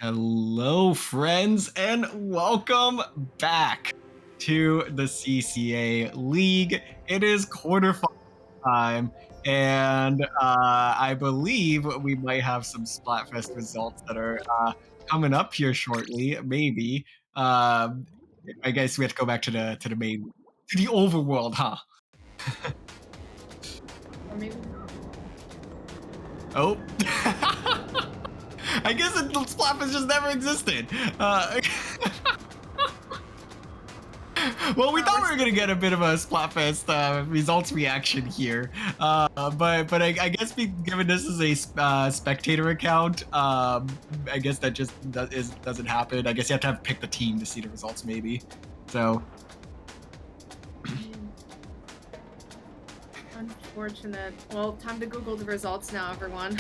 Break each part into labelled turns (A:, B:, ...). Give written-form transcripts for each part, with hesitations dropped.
A: Hello, friends, and welcome back to the CCA League. It is quarterfinal time, and I believe we might have some Splatfest results that are coming up here shortly. Maybe. Um, I guess we have to go back to the main, to the overworld, huh?
B: Or maybe not.
A: Oh. I guess Splatfest just never existed. Well, we thought we were gonna get a bit of a Splatfest results reaction here, but I guess given this is a spectator account, I guess that just doesn't happen. I guess you have to pick the team to see the results, maybe. So.
B: Unfortunate. Well, time to Google the results now, everyone.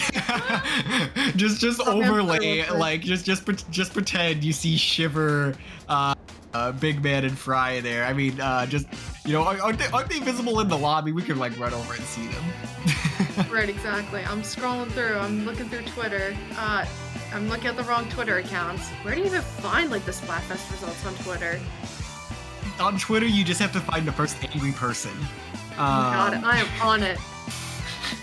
A: just overlay, like just pretend you see Shiver, Big Man, and Fry there. I mean, just aren't they visible in the lobby? We could like run over and see them.
B: Right, exactly. I'm scrolling through. I'm looking through Twitter. I'm looking at the wrong Twitter accounts. Where do you even find like the Splatfest results on Twitter?
A: On Twitter, you just have to find the first angry person.
B: Got it. I am on it.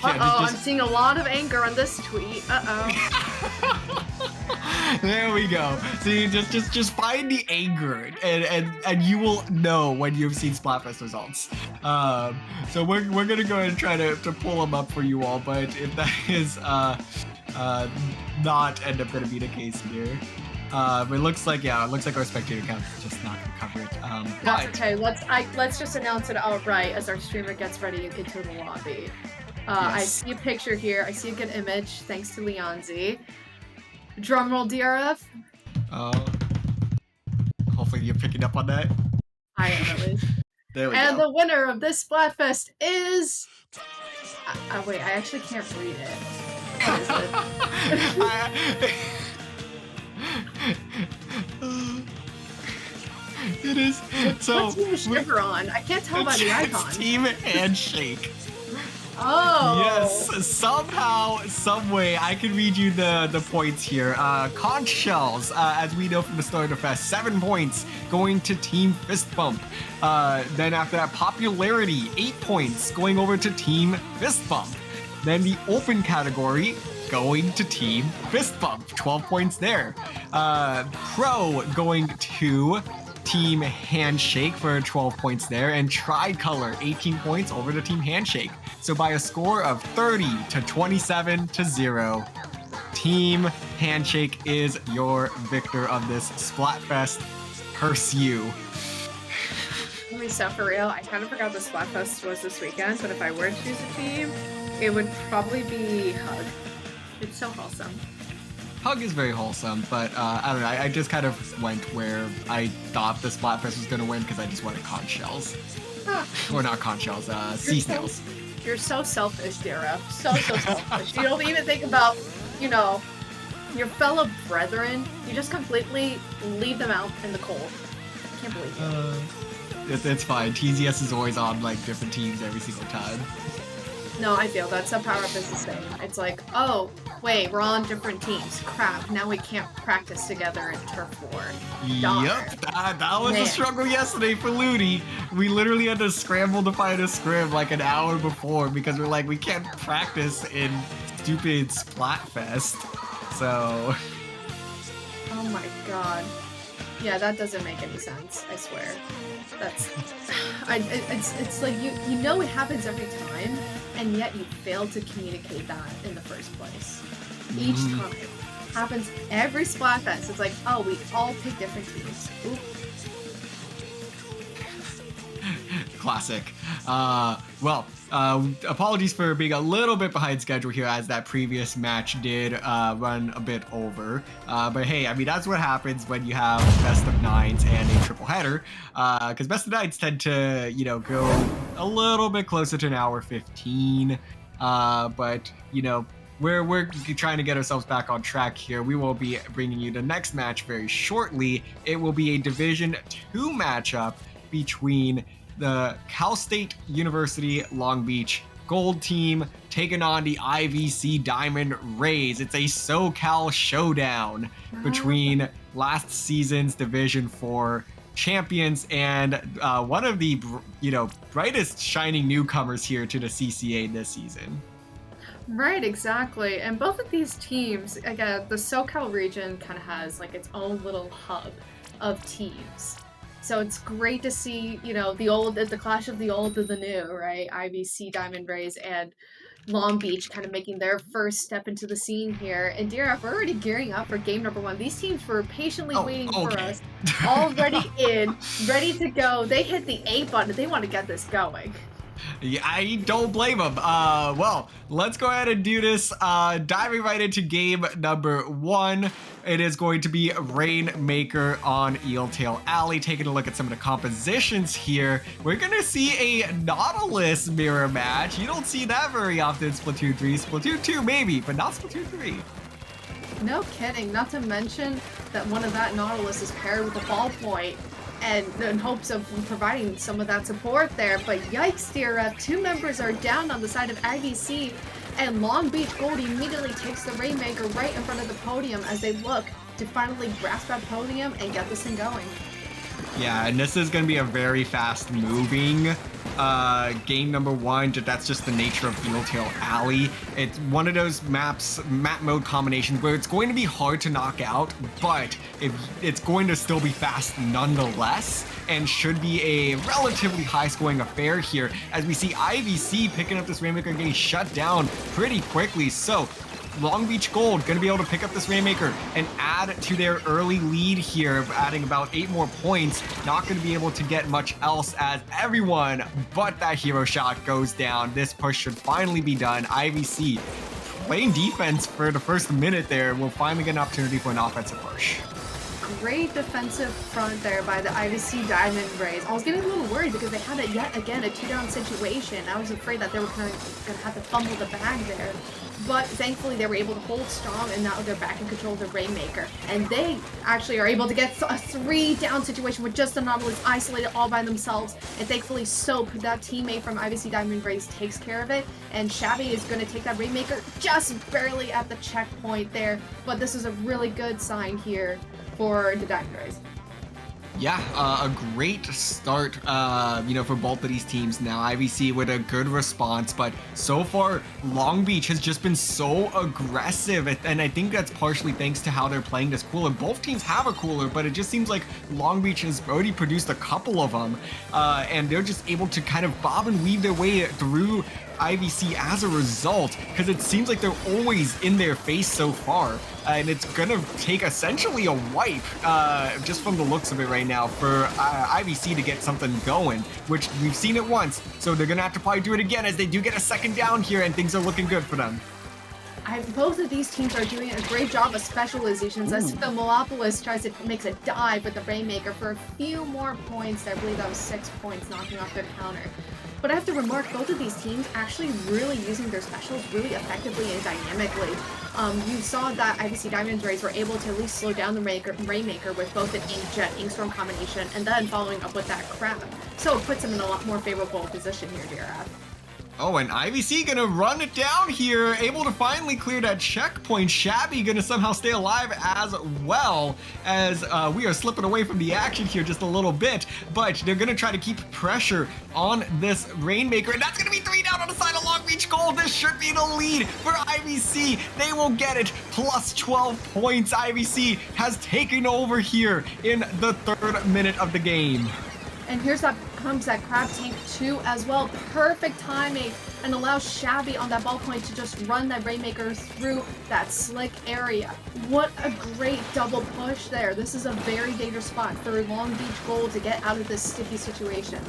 B: I'm seeing a lot of anger on this tweet.
A: There we go. See, just find the anger, and you will know when you've seen Splatfest results. So we're gonna go ahead and try to pull them up for you all, but if that is not end up gonna be the case here. But it looks like our spectator account is just not gonna cover it.
B: That's okay. Let's just announce it outright as our streamer gets ready into the lobby. Yes. I see a picture here. I see a good image. Thanks to Leonzi. Drumroll, DRF.
A: Hopefully you're picking up on that.
B: I am at least.
A: There we go.
B: And the winner of this Splatfest is. Wait, I actually can't read it. What is it?
A: It is. So
B: what team is Shiver on? I can't tell by the icon.
A: Team Handshake.
B: Oh.
A: Yes. Somehow, some way, I can read you the points here. Conch Shells, as we know from the start of the fest, 7 points going to Team Fist Bump. Then after that, Popularity, 8 points going over to Team Fist Bump. Then the open category going to Team Fist Bump, 12 points there. Pro going to Team Handshake for 12 points there, and Tricolor 18 points over to Team Handshake. So by a score of 30 to 27 to 0, Team Handshake is your victor of this Splatfest. Pursue.
B: So for real, I kind of forgot the Splatfest was this weekend, but if I were to choose a team, it would probably be Hug. It's so wholesome.
A: Hug is very wholesome, but I don't know. I just kind of went where I thought the Splatfest was going to win because I just wanted conch shells. Huh. Or not conch shells, sea snails.
B: You're so selfish, Dara. So selfish. You don't even think about, your fellow brethren. You just completely leave them out in the cold. I can't believe it.
A: It's fine. TZS is always on like different teams every single time.
B: No, I feel that's how Power Up is the same. It's like, oh, wait, we're on different teams. Crap, now we can't practice together in Turf War.
A: Yep, that was a struggle yesterday for Ludi. We literally had to scramble to find a scrim like an hour before because we're like, we can't practice in stupid Splatfest. So.
B: Oh my god. Yeah, that doesn't make any sense, I swear. It's like you know it happens every time, and yet you fail to communicate that in the first place. Each time. Happens every Splatfest. It's like, oh, we all pick different teams. Oop.
A: Classic. Apologies for being a little bit behind schedule here, as that previous match did run a bit over. But hey, I mean, that's what happens when you have best of nines and a triple header. Because best of nines tend to, go a little bit closer to an hour 15. But, we're trying to get ourselves back on track here. We will be bringing you the next match very shortly. It will be a Division 2 matchup between the Cal State University Long Beach Gold Team taking on the IVC Diamond Rays. It's a SoCal showdown between last season's Division 4 champions and one of the brightest shining newcomers here to the CCA this season.
B: Right, exactly. And both of these teams, again, the SoCal region kind of has like its own little hub of teams. So it's great to see, the clash of the old and the new, right? IVC Diamond Rays and Long Beach kind of making their first step into the scene here. And DRF, we're already gearing up for game number 1. These teams were patiently waiting for us, already ready to go. They hit the A button. They want to get this going.
A: Yeah, I don't blame them. Well, let's go ahead and do this. Diving right into game number 1. It is going to be Rainmaker on Eeltail Alley. Taking a look at some of the compositions here. We're going to see a Nautilus mirror match. You don't see that very often in Splatoon 3. Splatoon 2 maybe, but not Splatoon 3.
B: No kidding. Not to mention that one of that Nautilus is paired with a ballpoint. And in hopes of providing some of that support there. But yikes, DRF, 2 members are down on the side of IVC, and Long Beach Gold immediately takes the Rainmaker right in front of the podium as they look to finally grasp that podium and get this thing going.
A: Yeah, and this is going to be a very fast moving game number 1. That's just the nature of Eeltail Alley. It's one of those map mode combinations where it's going to be hard to knock out, but it's going to still be fast nonetheless, and should be a relatively high scoring affair here, as we see IVC picking up this Rainmaker and getting shut down pretty quickly. So Long Beach Gold going to be able to pick up this Rainmaker and add to their early lead here, adding about 8 more points. Not going to be able to get much else as everyone but that hero shot goes down. This push should finally be done. IVC playing defense for the first minute there will finally get an opportunity for an offensive push.
B: Great defensive front there by the IVC Diamond Rays. I was getting a little worried because they had yet again a 2-down situation. I was afraid that they were going to have to fumble the bag there. But thankfully they were able to hold strong, and now they're back in control of the Rainmaker. And they actually are able to get a 3-down situation with just the Nautilus isolated all by themselves. And thankfully Soap, that teammate from IVC Diamond Rays, takes care of it. And Shabby is going to take that Rainmaker just barely at the checkpoint there. But this is a really good sign here for the Diamond Rays.
A: Yeah, a great start, for both of these teams now. IVC with a good response, but so far, Long Beach has just been so aggressive, and I think that's partially thanks to how they're playing this cooler. Both teams have a cooler, but it just seems like Long Beach has already produced a couple of them, and they're just able to kind of bob and weave their way through IVC as a result, because it seems like they're always in their face so far, and it's gonna take essentially a wipe, just from the looks of it right now, for IVC to get something going, which we've seen it once, so they're gonna have to probably do it again as they do get a second down here, and things are looking good for them.
B: Both of these teams are doing a great job of specializations. As the Molopolis makes a dive with the Rainmaker for a few more points. I believe that was 6 points, knocking off their counter. But I have to remark, both of these teams actually really using their specials really effectively and dynamically. You saw that IVC Diamond Rays were able to at least slow down the Rainmaker with both an Inkjet, Inkstorm combination, and then following up with that Crab. So it puts them in a lot more favorable position here, DRF.
A: Oh, and IVC gonna run it down here, able to finally clear that checkpoint. Shabby gonna somehow stay alive as well, as we are slipping away from the action here just a little bit, but they're gonna try to keep pressure on this Rainmaker, and that's gonna be 3 down on the side of Long Beach Gold. This should be the lead for IVC. They will get it, plus 12 points. IVC has taken over here in the 3rd minute of the game.
B: And comes that Crab Tank 2 as well. Perfect timing, and allows Shabby on that ballpoint to just run that Rainmaker through that slick area. What a great double push there. This is a very dangerous spot for Long Beach Gold to get out of this sticky situation.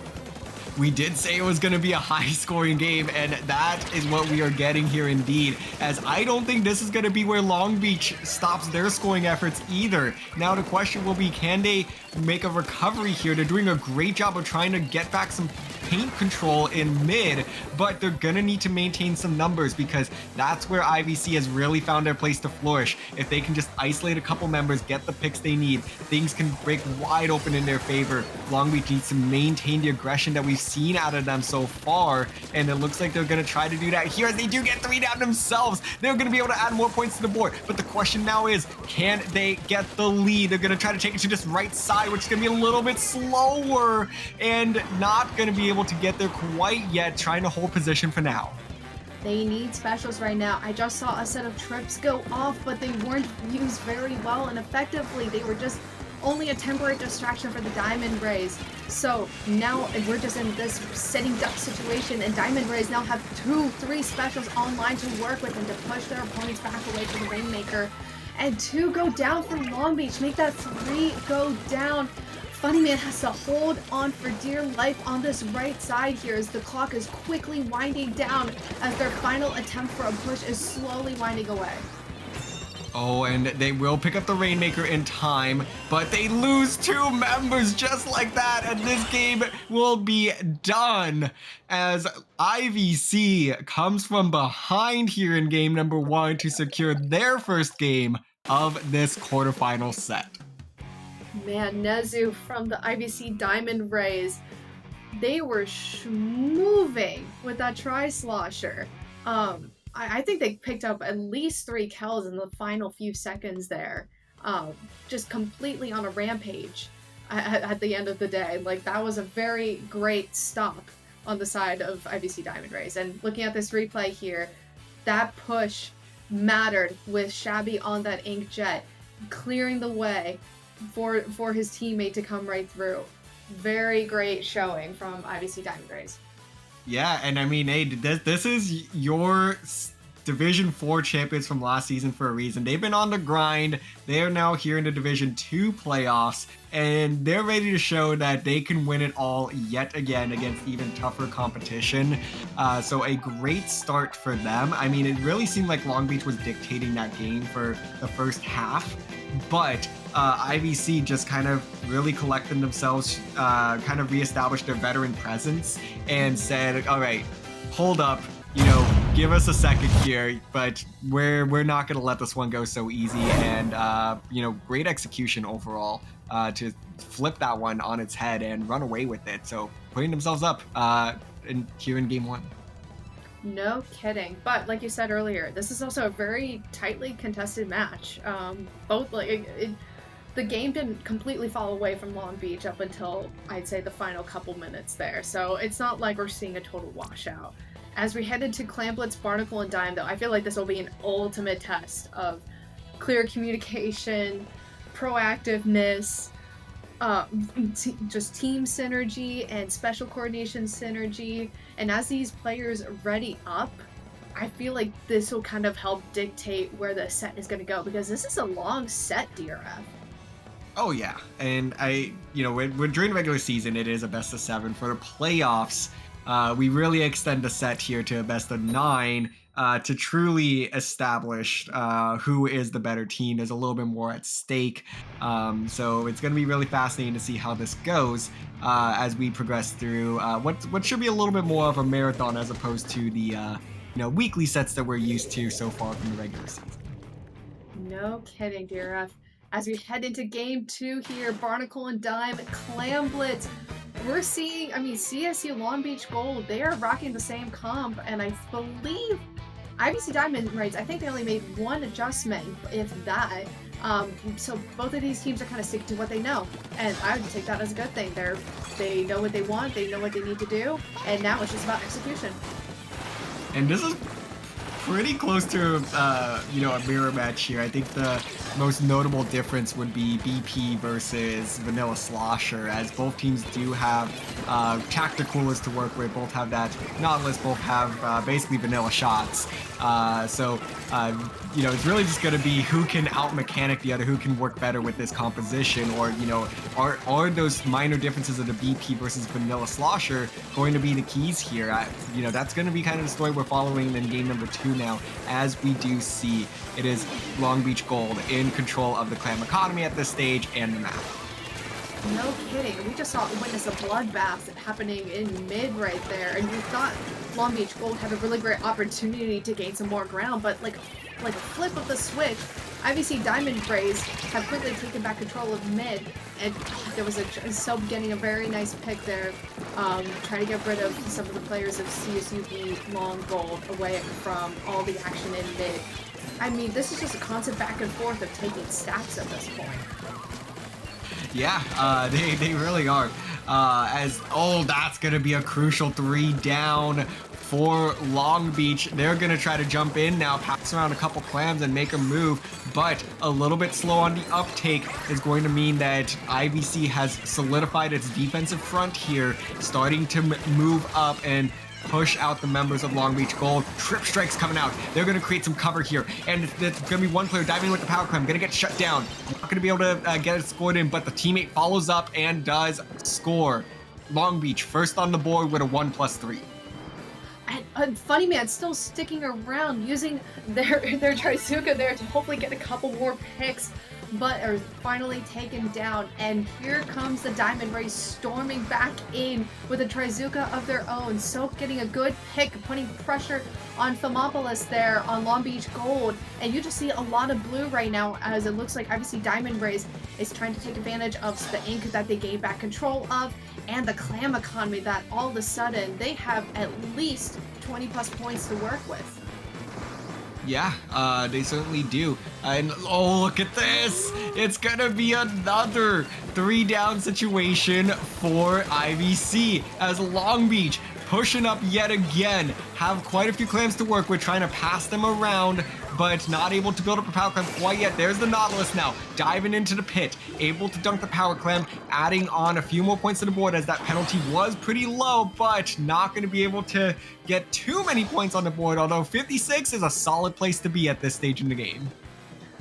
A: We did say it was going to be a high-scoring game, and that is what we are getting here indeed, as I don't think this is going to be where Long Beach stops their scoring efforts either. Now the question will be, can they make a recovery here? They're doing a great job of trying to get back some paint control in mid, but they're gonna need to maintain some numbers because that's where IVC has really found their place to flourish. If they can just isolate a couple members, get the picks they need, things can break wide open in their favor. Long Beach needs to maintain the aggression that we've seen out of them so far, and it looks like they're gonna try to do that here as they do get 3 down themselves. They're gonna be able to add more points to the board, but the question now is, can they get the lead? They're gonna try to take it to this right side, which is gonna be a little bit slower and not gonna be able to get there quite yet, trying to hold position for now.
B: They need specials right now. I just saw a set of trips go off, but they weren't used very well and effectively. They were just only a temporary distraction for the Diamond Rays. So now we're just in this sitting duck situation, and Diamond Rays now have 2-3 specials online to work with and to push their opponents back away from the Rainmaker. And 2 go down from Long Beach, make that 3 go down. Funny Man has to hold on for dear life on this right side here as the clock is quickly winding down as their final attempt for a push is slowly winding away.
A: Oh, and they will pick up the Rainmaker in time, but they lose 2 members just like that, and this game will be done as IVC comes from behind here in game number 1 to secure their first game of this quarterfinal set.
B: Man, Nezu from the IVC Diamond Rays, they were moving with that Tri-Slosher. I think they picked up at least 3 kills in the final few seconds there. Just completely on a rampage at the end of the day. Like, that was a very great stop on the side of IVC Diamond Rays. And looking at this replay here, that push mattered with Shabby on that Ink Jet, clearing the way for his teammate to come right through. Very great showing from IVC Diamond Rays.
A: Yeah, and I mean, hey, this is your Division 4 champions from last season for a reason. They've been on the grind. They are now here in the Division 2 playoffs, and they're ready to show that they can win it all yet again against even tougher competition. So a great start for them. I mean, it really seemed like Long Beach was dictating that game for the first half, but IVC just kind of really collected themselves, kind of reestablished their veteran presence and said, all right, hold up, give us a second here, but we're not going to let this one go so easy. And, great execution overall to flip that one on its head and run away with it. So putting themselves up here in game 1.
B: No kidding. But like you said earlier, this is also a very tightly contested match. The game didn't completely fall away from Long Beach up until, I'd say, the final couple minutes there. So it's not like we're seeing a total washout. As we head into Clamblitz, Barnacle, and Dime, though, I feel like this will be an ultimate test of clear communication, proactiveness, just team synergy and special coordination synergy. And as these players ready up, I feel like this will kind of help dictate where the set is going to go, because this is a long set, DRF.
A: Oh yeah, and when during regular season it is a best of 7. For the playoffs, we really extend the set here to a best of 9 to truly establish who is the better team. There's a little bit more at stake, so it's going to be really fascinating to see how this goes as we progress through what should be a little bit more of a marathon as opposed to the weekly sets that we're used to so far from the regular season.
B: No kidding, DRF. As we head into game 2 here, Barnacle and Dime, Clamblitz. We're seeing, CSU Long Beach Gold, they are rocking the same comp, and I believe IVC Diamond Rays, I think they only made 1 adjustment, if that. So both of these teams are kind of sticking to what they know, and I would take that as a good thing. They know what they want, they know what they need to do, and now it's just about execution.
A: And this is pretty close to a mirror match here. I think the most notable difference would be BP versus Vanilla Slosher, as both teams do have tacticals to work with. Both have that Nautilus, both have basically vanilla shots. It's really just going to be who can out-mechanic the other, who can work better with this composition, or, are those minor differences of the BP versus Vanilla Slosher going to be the keys here? That's going to be kind of the story we're following in game number 2 now, as we do see it is Long Beach Gold in control of the clan economy at this stage and the map.
B: No kidding. We just witnessed a bloodbath happening in mid right there, and you thought Long Beach Gold had a really great opportunity to gain some more ground, but like a flip of the switch, IVC Diamond Rays have quickly taken back control of mid, and there was a Soap getting a very nice pick there, trying to get rid of some of the players of CSULB Long Gold away from all the action in mid. I mean, this is just a constant back and forth of taking stacks at this point.
A: Yeah, they really are. That's gonna be a crucial 3 down for Long Beach. They're gonna try to jump in now, pass around a couple clams and make a move, but a little bit slow on the uptake is going to mean that IVC has solidified its defensive front here, starting to move up and push out the members of Long Beach Gold. Trip strikes coming out. They're going to create some cover here. And it's going to be one player diving with the power climb. Going to get shut down. Not going to be able to get it scored in, but the teammate follows up and does score. Long Beach first on the board with a 1+3.
B: And Funny Man still sticking around, using their Trizuka there to hopefully get a couple more picks, but are finally taken down. And here comes the Diamond Rays storming back in with a Trizuka of their own. Soap getting a good pick, putting pressure on Thermopolis there on Long Beach Gold. And you just see a lot of blue right now, as it looks like IVC Diamond Rays is trying to take advantage of the ink that they gained back control of, and the clam economy that all of a sudden they have at least 20+ points to work with.
A: Yeah, they certainly do. And oh, look at this! It's gonna be another 3 down situation for IVC as Long Beach pushing up yet again. Have quite a few clams to work with, trying to pass them around, but not able to build up a power clam quite yet. There's the Nautilus now, diving into the pit, able to dunk the power clam, adding on a few more points to the board as that penalty was pretty low, but not going to be able to get too many points on the board, although 56 is a solid place to be at this stage in the game.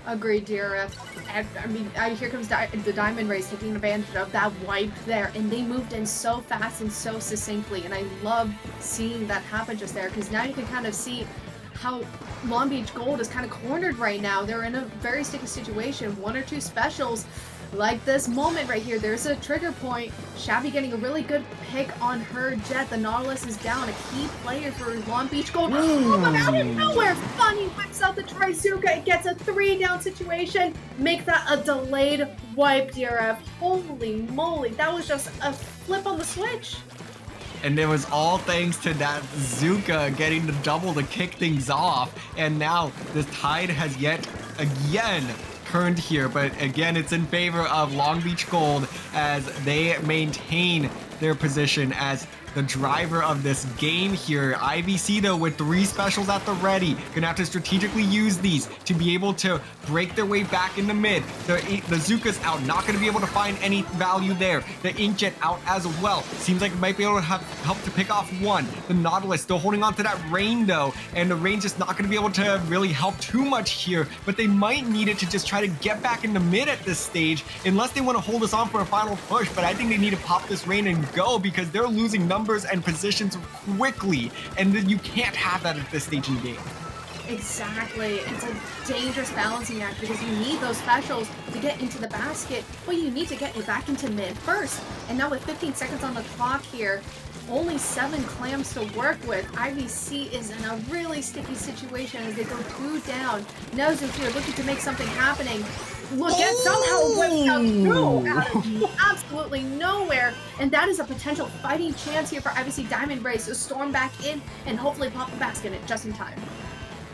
B: Agreed, DRF. I mean, here comes the Diamond Rays taking advantage of that wipe there, and they moved in so fast and so succinctly, and I love seeing that happen just there, because now you can kind of see how Long Beach Gold is kind of cornered right now. They're in a very sticky situation. 1 or 2 specials, like this moment right here. There's a trigger point. Shabby getting a really good pick on her Jet. The Nautilus is down, a key player for Long Beach Gold. Oh, but out of nowhere, Funny whips out the Trizuka. It gets a 3 down situation. Make that a delayed wipe, DRF. Holy moly, that was just a flip on the switch.
A: And it was all thanks to that Zuka getting the double to kick things off. And now the tide has yet again turned here, but again it's in favor of Long Beach Gold as they maintain their position as the driver of this game here. IVC though with 3 specials at the ready, gonna have to strategically use these to be able to break their way back in the mid. The Zuka's out, not gonna be able to find any value there. The Inkjet out as well. Seems like it might be able to have help to pick off one. The Nautilus still holding on to that rain though, and the rain's just not gonna be able to really help too much here, but they might need it to just try to get back in the mid at this stage, unless they want to hold us on for a final push. But I think they need to pop this rain and go, because they're losing numbers and positions quickly, and you can't have that at this stage in the game.
B: Exactly. It's a dangerous balancing act, because you need those specials to get into the basket, but you need to get it back into mid first. And now with 15 seconds on the clock here, only 7 clams to work with. IVC is in a really sticky situation as they go 2 down. Nezu here looking to make something happening. Look at somehow whips out 2 out of absolutely nowhere. And that is a potential fighting chance here for IVC Diamond Rays to storm back in and hopefully pop the basket just in time.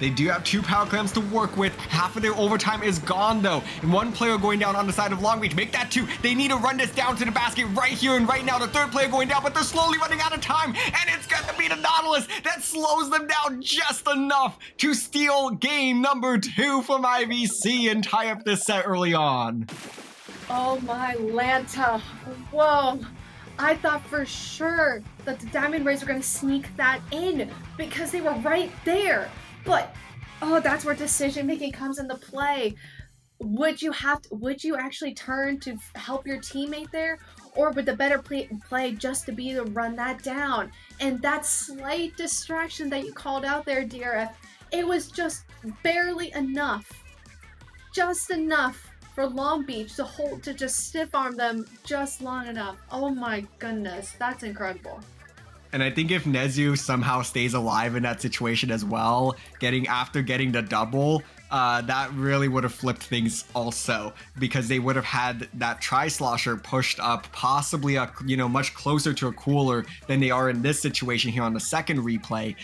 A: They do have 2 power clams to work with. Half of their overtime is gone though. And 1 player going down on the side of Long Beach. Make that 2. They need to run this down to the basket right here and right now. The 3rd player going down, but they're slowly running out of time. And it's going to be the Nautilus that slows them down just enough to steal game number 2 from IVC and tie up this set early on.
B: Oh my Lanta. Whoa. I thought for sure that the Diamond Rays were going to sneak that in because they were right there. But, oh, that's where decision making comes into play. Would you actually turn to help your teammate there? Or would the better play just to be to run that down? And that slight distraction that you called out there, DRF, it was just barely enough. Just enough for Long Beach to just stiff arm them just long enough. Oh my goodness, that's incredible.
A: And I think if Nezu somehow stays alive in that situation as well, after getting the double, that really would have flipped things also, because they would have had that tri-slosher pushed up possibly much closer to a cooler than they are in this situation here on the second replay,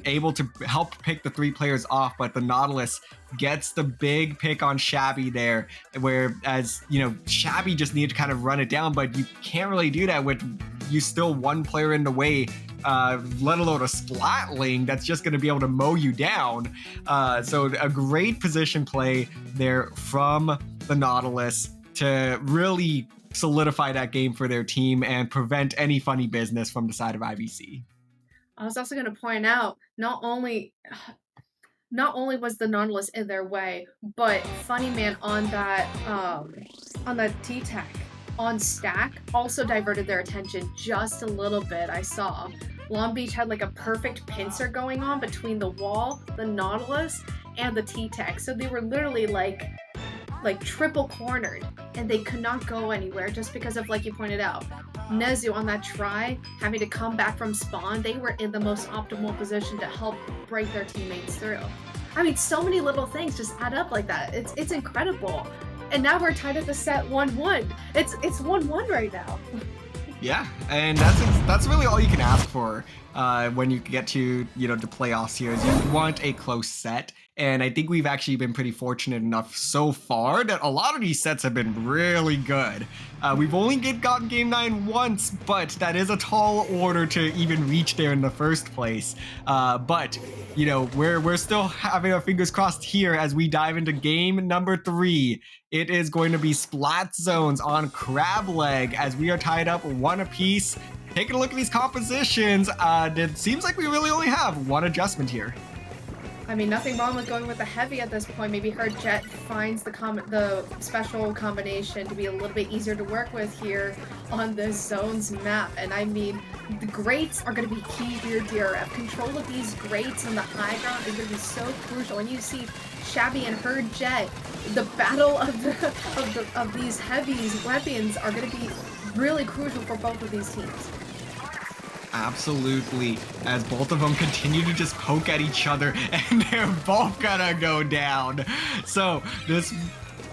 A: able to help pick the 3 players off, but the Nautilus gets the big pick on Shabby there, whereas, Shabby just needed to kind of run it down, but you can't really do that with you still 1 player in the way, let alone a Splatling that's just going to be able to mow you down. So a great position play there from the Nautilus to really solidify that game for their team and prevent any funny business from the side of IVC.
B: I was also going to point out, not only was the Nautilus in their way, but Funny Man on that T-Tech on stack also diverted their attention just a little bit. I saw Long Beach had like a perfect pincer going on between the wall, the Nautilus, and the T-Tech. So they were literally like triple cornered, and they could not go anywhere just because of, like you pointed out, Nezu on that try, having to come back from spawn. They were in the most optimal position to help break their teammates through. I mean, so many little things just add up like that. It's incredible. And now we're tied at the set 1-1. It's 1-1 right now.
A: Yeah, and that's really all you can ask for when you get to the playoffs here. Is you want a close set, and I think we've actually been pretty fortunate enough so far that a lot of these sets have been really good. We've only gotten Game 9 once, but that is a tall order to even reach there in the first place. But we're still having our fingers crossed here as we dive into game number 3. It is going to be Splat Zones on Crab Leg as we are tied up 1 apiece. Taking a look at these compositions, it seems like we really only have 1 adjustment here.
B: I mean, nothing wrong with going with the heavy at this point. Maybe her Jet finds the special combination to be a little bit easier to work with here on this zones map. And I mean, the grates are going to be key here, DRF. Control of these grates on the high ground is going to be so crucial. When you see Shabby and her Jet, the battle of these heavies weapons are going to be really crucial for both of these teams.
A: Absolutely, as both of them continue to just poke at each other, and they're both gonna go down. So this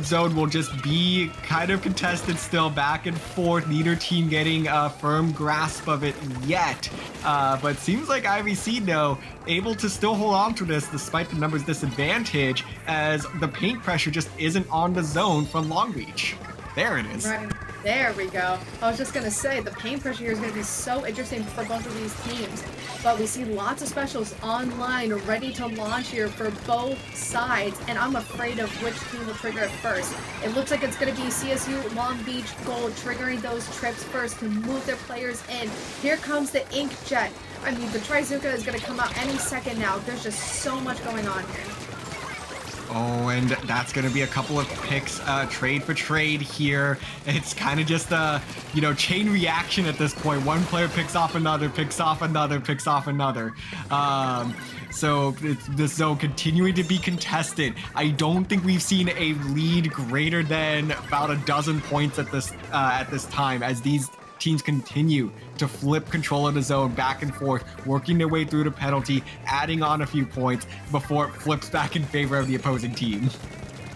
A: zone will just be kind of contested still, back and forth, neither team getting a firm grasp of it yet. But seems like IVC, though, able to still hold on to this despite the numbers disadvantage, as the paint pressure just isn't on the zone from Long Beach. There it is.
B: Right. There we go. I was just going to say, the paint pressure here is going to be so interesting for both of these teams. But we see lots of specials online ready to launch here for both sides. And I'm afraid of which team will trigger it first. It looks like it's going to be CSU Long Beach Gold triggering those trips first to move their players in. Here comes the Ink Jet. I mean, the Trizuka is going to come out any second now. There's just so much going on here.
A: Oh, and that's going to be a couple of picks, trade for trade here. It's kind of just a, chain reaction at this point. One player picks off another, picks off another, picks off another. So this zone continuing to be contested. I don't think we've seen a lead greater than about a dozen points at this time, as these teams continue to flip control of the zone back and forth, working their way through the penalty, adding on a few points before it flips back in favor of the opposing team.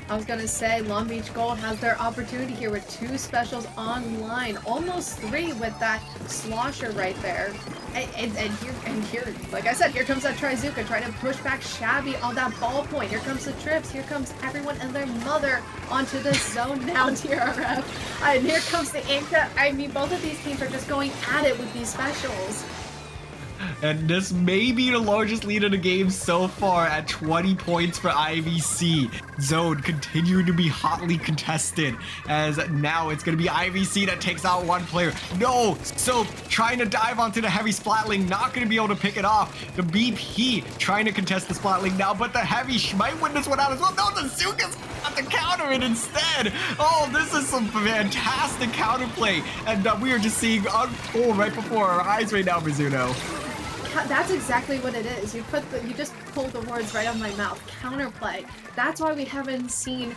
B: I was gonna say, Long Beach Gold has their opportunity here with 2 specials online, almost 3 with that slosher right there. And here, like I said, here comes that Trizuka trying to push back Shabby on that ballpoint. Here comes the trips. Here comes everyone and their mother onto the zone now, DRF. And here comes the Inca. I mean, both of these teams are just going at it with these specials.
A: And this may be the largest lead of the game so far at 20 points for IVC. Zone continuing to be hotly contested, as now it's going to be IVC that takes out 1 player. No! So trying to dive onto the heavy Splatling, not going to be able to pick it off. The BP trying to contest the Splatling now, but the heavy might win this one out as well. No, the Zuka's got to counter it instead. Oh, this is some fantastic counterplay, and we are just seeing unfold right before our eyes right now, Mizuno.
B: That's exactly what it is. You just pulled the words right out of my mouth. Counterplay. That's why we haven't seen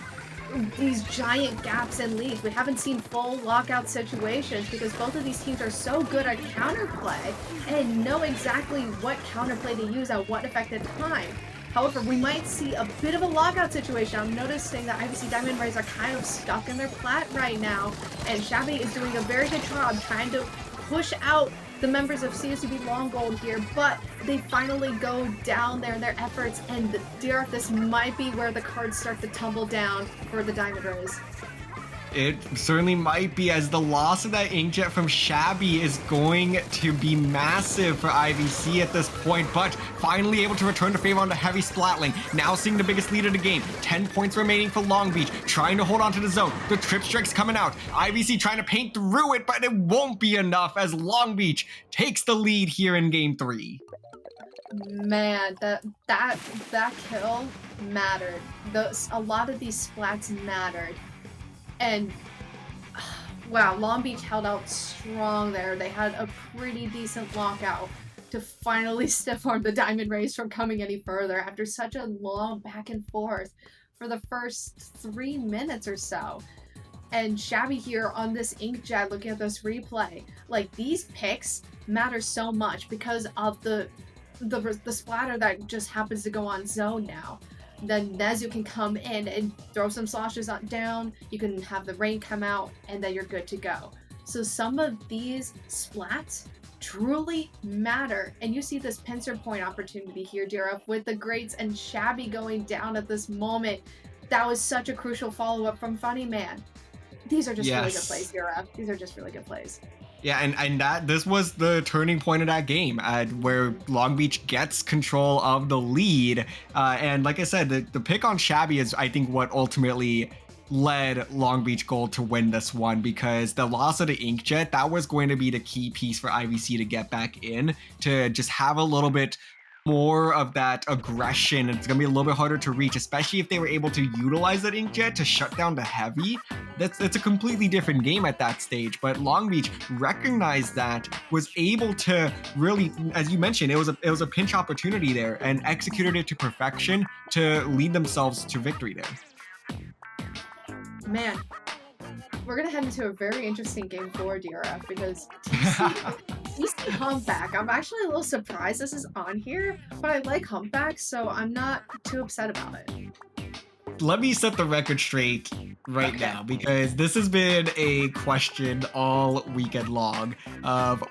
B: these giant gaps in leads. We haven't seen full lockout situations because both of these teams are so good at counterplay and know exactly what counterplay to use at what effective time. However, we might see a bit of a lockout situation. I'm noticing that IVC Diamond Rays are kind of stuck in their plat right now, and Shabby is doing a very good job trying to push out the members of CSULB Long Gold here, but they finally go down there in their efforts, and DRF, this might be where the cards start to tumble down for the Diamond Rays.
A: It certainly might be, as the loss of that inkjet from Shabby is going to be massive for IVC at this point, but finally able to return to favor on the heavy splatling. Now seeing the biggest lead of the game. 10 points remaining for Long Beach, trying to hold on to the zone. The trip strike's coming out. IVC trying to paint through it, but it won't be enough as Long Beach takes the lead here in game 3.
B: Man, that kill mattered. A lot of these splats mattered. And wow, Long Beach held out strong there. They had a pretty decent lockout to finally stiff arm the Diamond Rays from coming any further after such a long back and forth for the first 3 minutes or so. And Shabby here on this inkjet, looking at this replay, like these picks matter so much because of the splatter that just happens to go on zone now. Then Nezu can come in and throw some sloshes down, you can have the rain come out, and then you're good to go. So some of these splats truly matter, and you see this pincer point opportunity here, DRF, with the Greats and Shabby going down at this moment. That was such a crucial follow-up from Funny Man. These are just really good plays, DRF. These are just really good plays.
A: Yeah, and this was the turning point of that game, where Long Beach gets control of the lead. And like I said, the pick on Shabby is, I think, what ultimately led Long Beach Gold to win this one, because the loss of the inkjet, that was going to be the key piece for IVC to get back in, to just have a little bit more of that aggression. It's going to be a little bit harder to reach, especially if they were able to utilize that inkjet to shut down the heavy. It's a completely different game at that stage, but Long Beach recognized that, was able to really, as you mentioned, it was a pinch opportunity there, and executed it to perfection to lead themselves to victory there.
B: Man, we're going to head into a very interesting game for DRF, because TC Humpback, I'm actually a little surprised this is on here, but I like Humpback, so I'm not too upset about it.
A: Let me set the record straight right now, because this has been a question all weekend long of,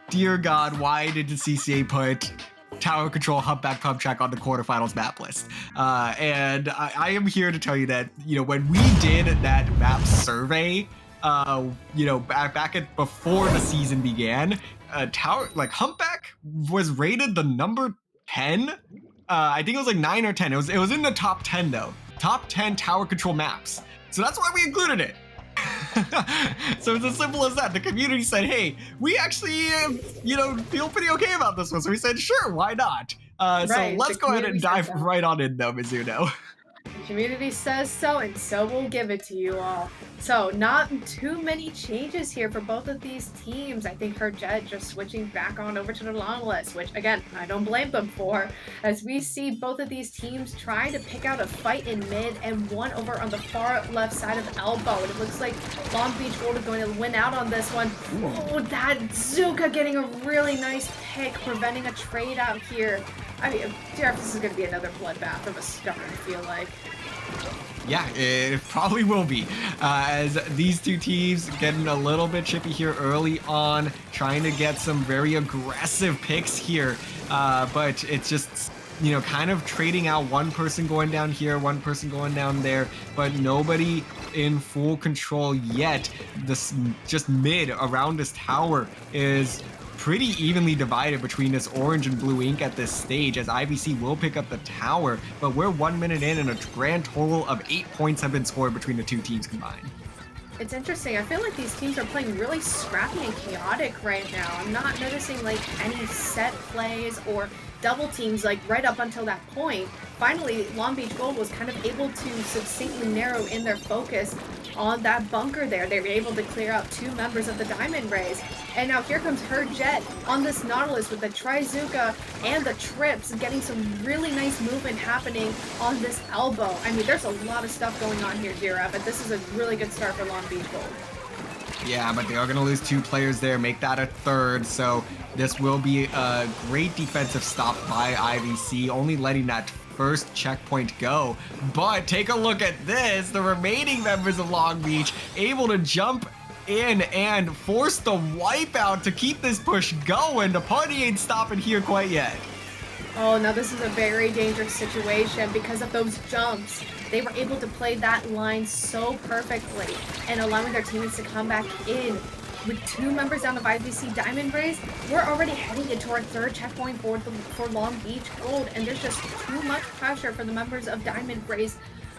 A: dear God, why did the CCA put Tower Control Humpback Pump Track on the quarterfinals map list? And I am here to tell you that, when we did that map survey, back at before the season began, Humpback was rated the number 10. I think it was like 9 or 10. It was in the top 10 though. Top 10 tower control maps. So that's why we included it. So it's as simple as that. The community said, hey, we actually, feel pretty okay about this one. So we said, sure, why not? So let's go ahead and dive right on in though, Mizuno.
B: The community says so, and so we'll give it to you all. So, not too many changes here for both of these teams. I think Herjet just switching back on over to the long list, which, again, I don't blame them for, as we see both of these teams trying to pick out a fight in mid and one over on the far left side of Elbow. And it looks like Long Beach Gold is going to win out on this one. Oh, that Zuka getting a really nice pick, preventing a trade out here. I mean, DRF, this is going to be another bloodbath from a start, I feel like.
A: Yeah, it probably will be, as these two teams getting a little bit chippy here early on, trying to get some very aggressive picks here, but it's just, kind of trading out, one person going down here, one person going down there, but nobody in full control yet. This just mid around this tower is pretty evenly divided between this orange and blue ink at this stage, as IVC will pick up the tower, but we're 1 minute in and a grand total of 8 points have been scored between the two teams combined.
B: It's interesting. I feel like these teams are playing really scrappy and chaotic right now. I'm not noticing any set plays or double teams right up until that point. Finally, Long Beach Gold was kind of able to succinctly narrow in their focus on that bunker there. They were able to clear out 2 members of the Diamond Rays. And now here comes her Jet on this Nautilus with the Trizuka and the Trips, getting some really nice movement happening on this elbow. I mean, there's a lot of stuff going on here, Gira, but this is a really good start for Long Beach Gold.
A: Yeah, but they are going to lose 2 players there, make that a third, so this will be a great defensive stop by IVC, only letting that first checkpoint go. But take a look at this, the remaining members of Long Beach able to jump in and force the wipeout to keep this push going. The party ain't stopping here quite yet.
B: Oh, now this is a very dangerous situation because of those jumps. They were able to play that line so perfectly and allowing their teammates to come back in. With 2 members down of IVC Diamond Rays, we're already heading into our 3rd checkpoint for Long Beach Gold, and there's just too much pressure for the members of Diamond Rays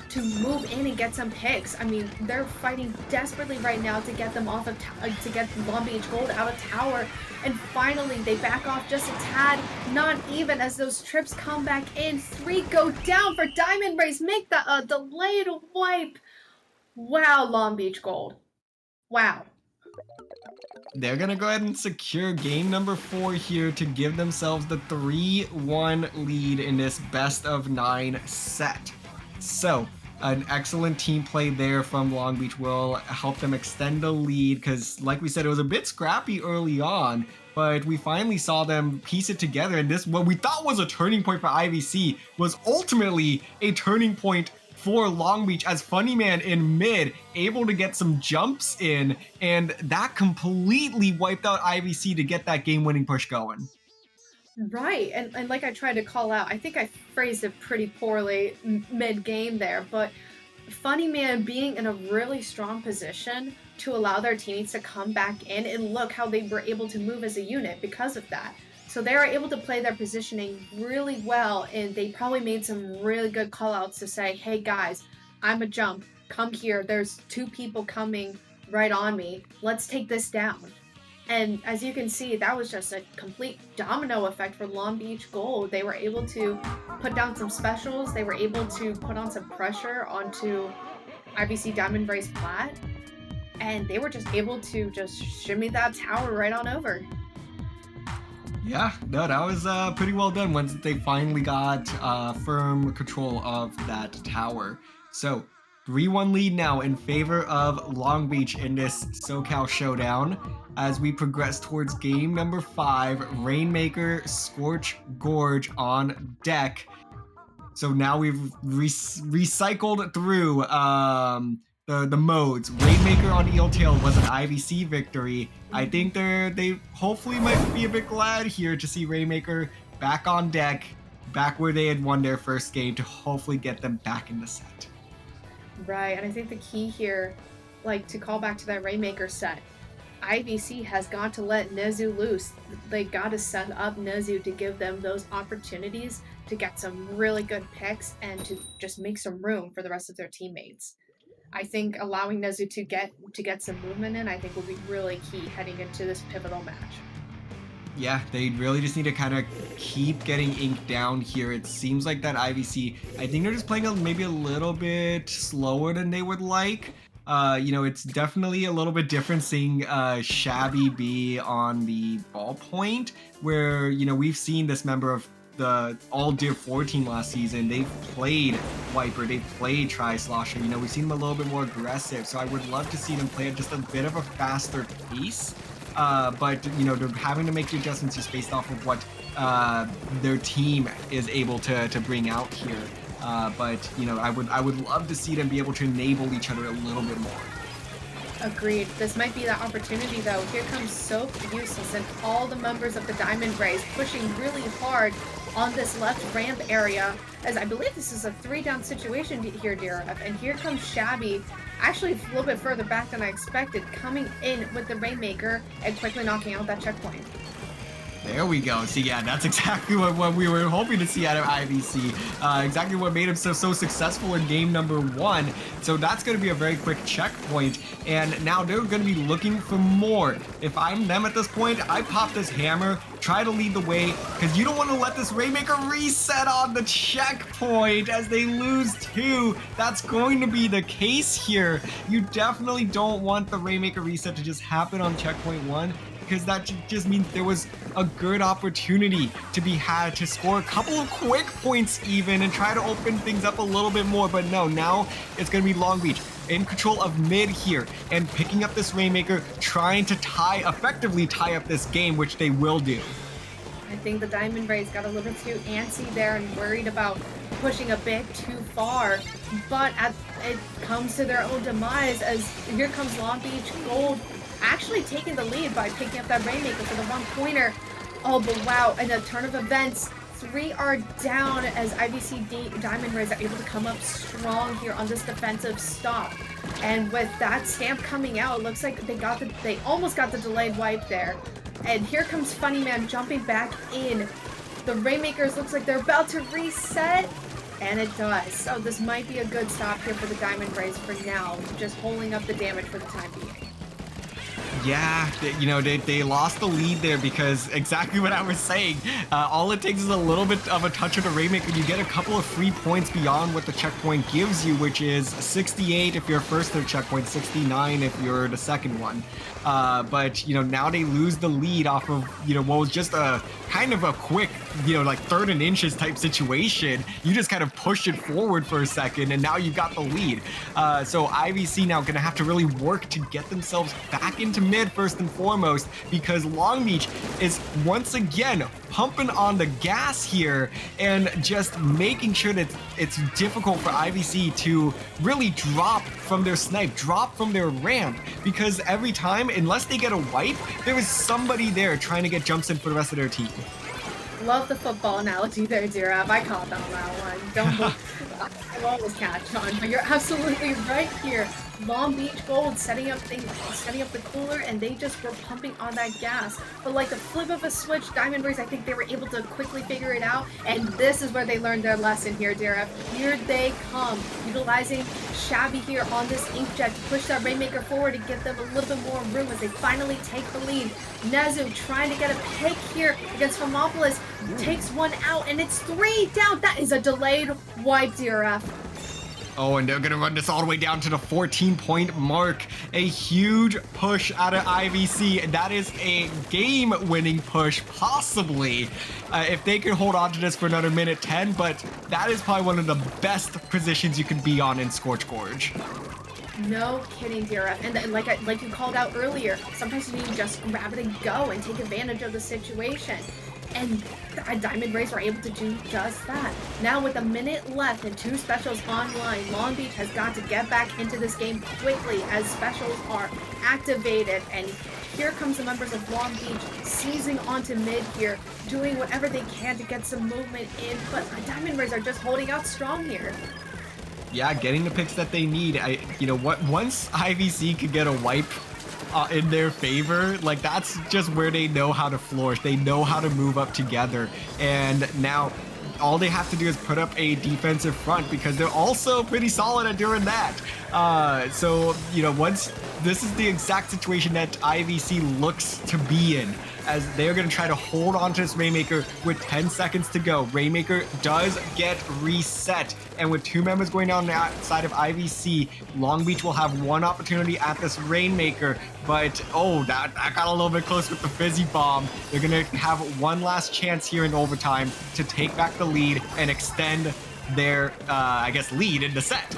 B: to move in and get some picks. I mean, they're fighting desperately right now to get them off of to get Long Beach Gold out of tower, and finally they back off just a tad, not even as those trips come back in. 3 go down for Diamond Rays, make that a delayed wipe. Wow, Long Beach Gold. Wow.
A: They're going to go ahead and secure game number 4 here to give themselves the 3-1 lead in this best of 9 set. So, an excellent team play there from Long Beach will help them extend the lead because, like we said, it was a bit scrappy early on, but we finally saw them piece it together, and this, what we thought was a turning point for IVC, was ultimately a turning point for Long Beach as Funnyman in mid able to get some jumps in, and that completely wiped out IVC to get that game-winning push going.
B: Right, and like I tried to call out, I think I phrased it pretty poorly mid-game there, but Funnyman being in a really strong position to allow their teammates to come back in, and look how they were able to move as a unit because of that. So they were able to play their positioning really well, and they probably made some really good call-outs to say, hey guys, I'm a jump, come here, there's 2 people coming right on me, let's take this down. And as you can see, that was just a complete domino effect for Long Beach Gold. They were able to put down some specials, they were able to put on some pressure onto IVC Diamond Rays Plat, and they were just able to just shimmy that tower right on over.
A: Yeah, no, that was pretty well done once they finally got firm control of that tower. So, 3-1 lead now in favor of Long Beach in this SoCal showdown as we progress towards game number 5, Rainmaker, Scorch Gorge on deck. So now we've recycled through the modes. Rainmaker on Eeltail was an IVC victory. I think they hopefully might be a bit glad here to see Rainmaker back on deck, back where they had won their first game, to hopefully get them back in the set.
B: Right, and I think the key here, like to call back to that Rainmaker set, IVC has got to let Nezu loose. They got to set up Nezu to give them those opportunities to get some really good picks and to just make some room for the rest of their teammates. I think allowing Nezu to get some movement in, I think will be really key heading into this pivotal match.
A: Yeah, they really just need to kind of keep getting ink down here. It seems like that IVC, I think they're just playing maybe a little bit slower than they would like. It's definitely a little bit different seeing Shabby be on the ballpoint, where, we've seen this member of the All Deer 14 last season. They've played Wiper, they've played Tri-Slosher. We've seen them a little bit more aggressive, so I would love to see them play at just a bit of a faster pace. But they're having to make the adjustments just based off of what their team is able to bring out here. But I would love to see them be able to enable each other a little bit more.
B: Agreed. This might be the opportunity though. Here comes Soap Useless and all the members of the Diamond Rays pushing really hard on this left ramp area, as I believe this is a 3-down situation here, DRF. And here comes Shabby, actually a little bit further back than I expected, coming in with the Rainmaker and quickly knocking out that checkpoint.
A: There we go. See, yeah, that's exactly what we were hoping to see out of IVC. Exactly what made him so successful in game number 1. So that's going to be a very quick checkpoint. And now they're going to be looking for more. If I'm them at this point, I pop this hammer, try to lead the way, because you don't want to let this Rainmaker reset on the checkpoint as they lose 2. That's going to be the case here. You definitely don't want the Rainmaker reset to just happen on checkpoint 1, because that just means there was a good opportunity to be had to score a couple of quick points even and try to open things up a little bit more. But no, now it's going to be Long Beach in control of mid here and picking up this Rainmaker, trying to effectively tie up this game, which they will do.
B: I think the Diamond Rays got a little bit too antsy there and worried about pushing a bit too far, but it comes to their own demise as here comes Long Beach Gold actually taking the lead by picking up that Rainmaker for the one-pointer. Oh, but wow, in a turn of events, 3 are down as IVC Diamond Rays are able to come up strong here on this defensive stop. And with that stamp coming out, it looks like they almost got the delayed wipe there. And here comes Funny Man jumping back in. The Rainmakers looks like they're about to reset, and it does. So this might be a good stop here for the Diamond Rays for now, just holding up the damage for the time being.
A: Yeah, they lost the lead there because exactly what I was saying. All it takes is a little bit of a touch of the Rainmaker. You get a couple of free points beyond what the checkpoint gives you, which is 68 if you're first to the checkpoint, 69 if you're the second one. But now they lose the lead off of what was just a kind of a quick like 3rd and inches type situation. You just kind of pushed it forward for a second, and now you've got the lead. So IVC now gonna have to really work to get themselves back into mid first and foremost, because Long Beach is once again pumping on the gas here and just making sure that it's difficult for IVC to really drop from their snipe, drop from their ramp, because every time, unless they get a wipe, there is somebody there trying to get jumps in for the rest of their team.
B: Love the football analogy there, Dirab. I caught on that one. Don't I'll always catch on, but you're absolutely right here. Long Beach Gold setting up the cooler, and they just were pumping on that gas. But like a flip of a switch, Diamond Rays, I think they were able to quickly figure it out, and this is where they learned their lesson here, Dirab. Here they come, utilizing Shabby here on this Inkjet to push that Rainmaker forward and get them a little bit more room as they finally take the lead. Nezu trying to get a pick here against Homopolis, takes one out, and it's 3 down. That is a delayed wipe, DRF.
A: Oh, and they're going to run this all the way down to the 14-point mark. A huge push out of IVC. That is a game-winning push, possibly, if they can hold on to this for another minute 10. But that is probably one of the best positions you can be on in Scorch Gorge.
B: No kidding, DRF. And like you called out earlier, sometimes you need to just grab it and go and take advantage of the situation. And Diamond Rays are able to do just that. Now with a minute left and 2 specials online, Long Beach has got to get back into this game quickly as specials are activated. And here comes the members of Long Beach seizing onto mid here, doing whatever they can to get some movement in. But Diamond Rays are just holding out strong here.
A: Yeah, getting the picks that they need. Once IVC could get a wipe in their favor, like that's just where they know how to flourish. They know how to move up together, and now all they have to do is put up a defensive front because they're also pretty solid at doing that. So once this is the exact situation that IVC looks to be in, as they're going to try to hold on to this Rainmaker with 10 seconds to go. Rainmaker does get reset, and with 2 members going down the outside of IVC, Long Beach will have 1 opportunity at this Rainmaker, but that got a little bit close with the Fizzy Bomb. They're going to have 1 last chance here in overtime to take back the lead and extend their, lead in the set.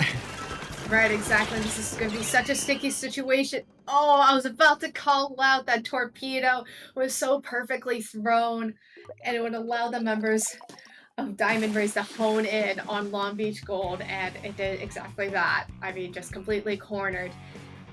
B: Right, exactly. This is going to be such a sticky situation. Oh, I was about to call out that torpedo was so perfectly thrown, and it would allow the members of Diamond Rays to hone in on Long Beach Gold, and it did exactly that. I mean, just completely cornered.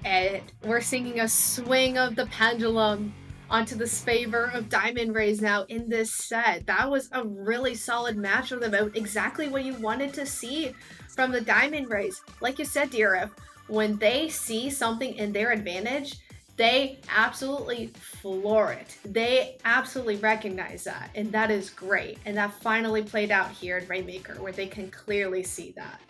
B: And we're seeing a swing of the pendulum onto the favor of Diamond Rays now in this set. That was a really solid match with about exactly what you wanted to see from the Diamond Rays. Like you said, DRF, when they see something in their advantage, They absolutely floor it. They absolutely recognize that, and that is great. And that finally played out here in Rainmaker, where they can clearly see that.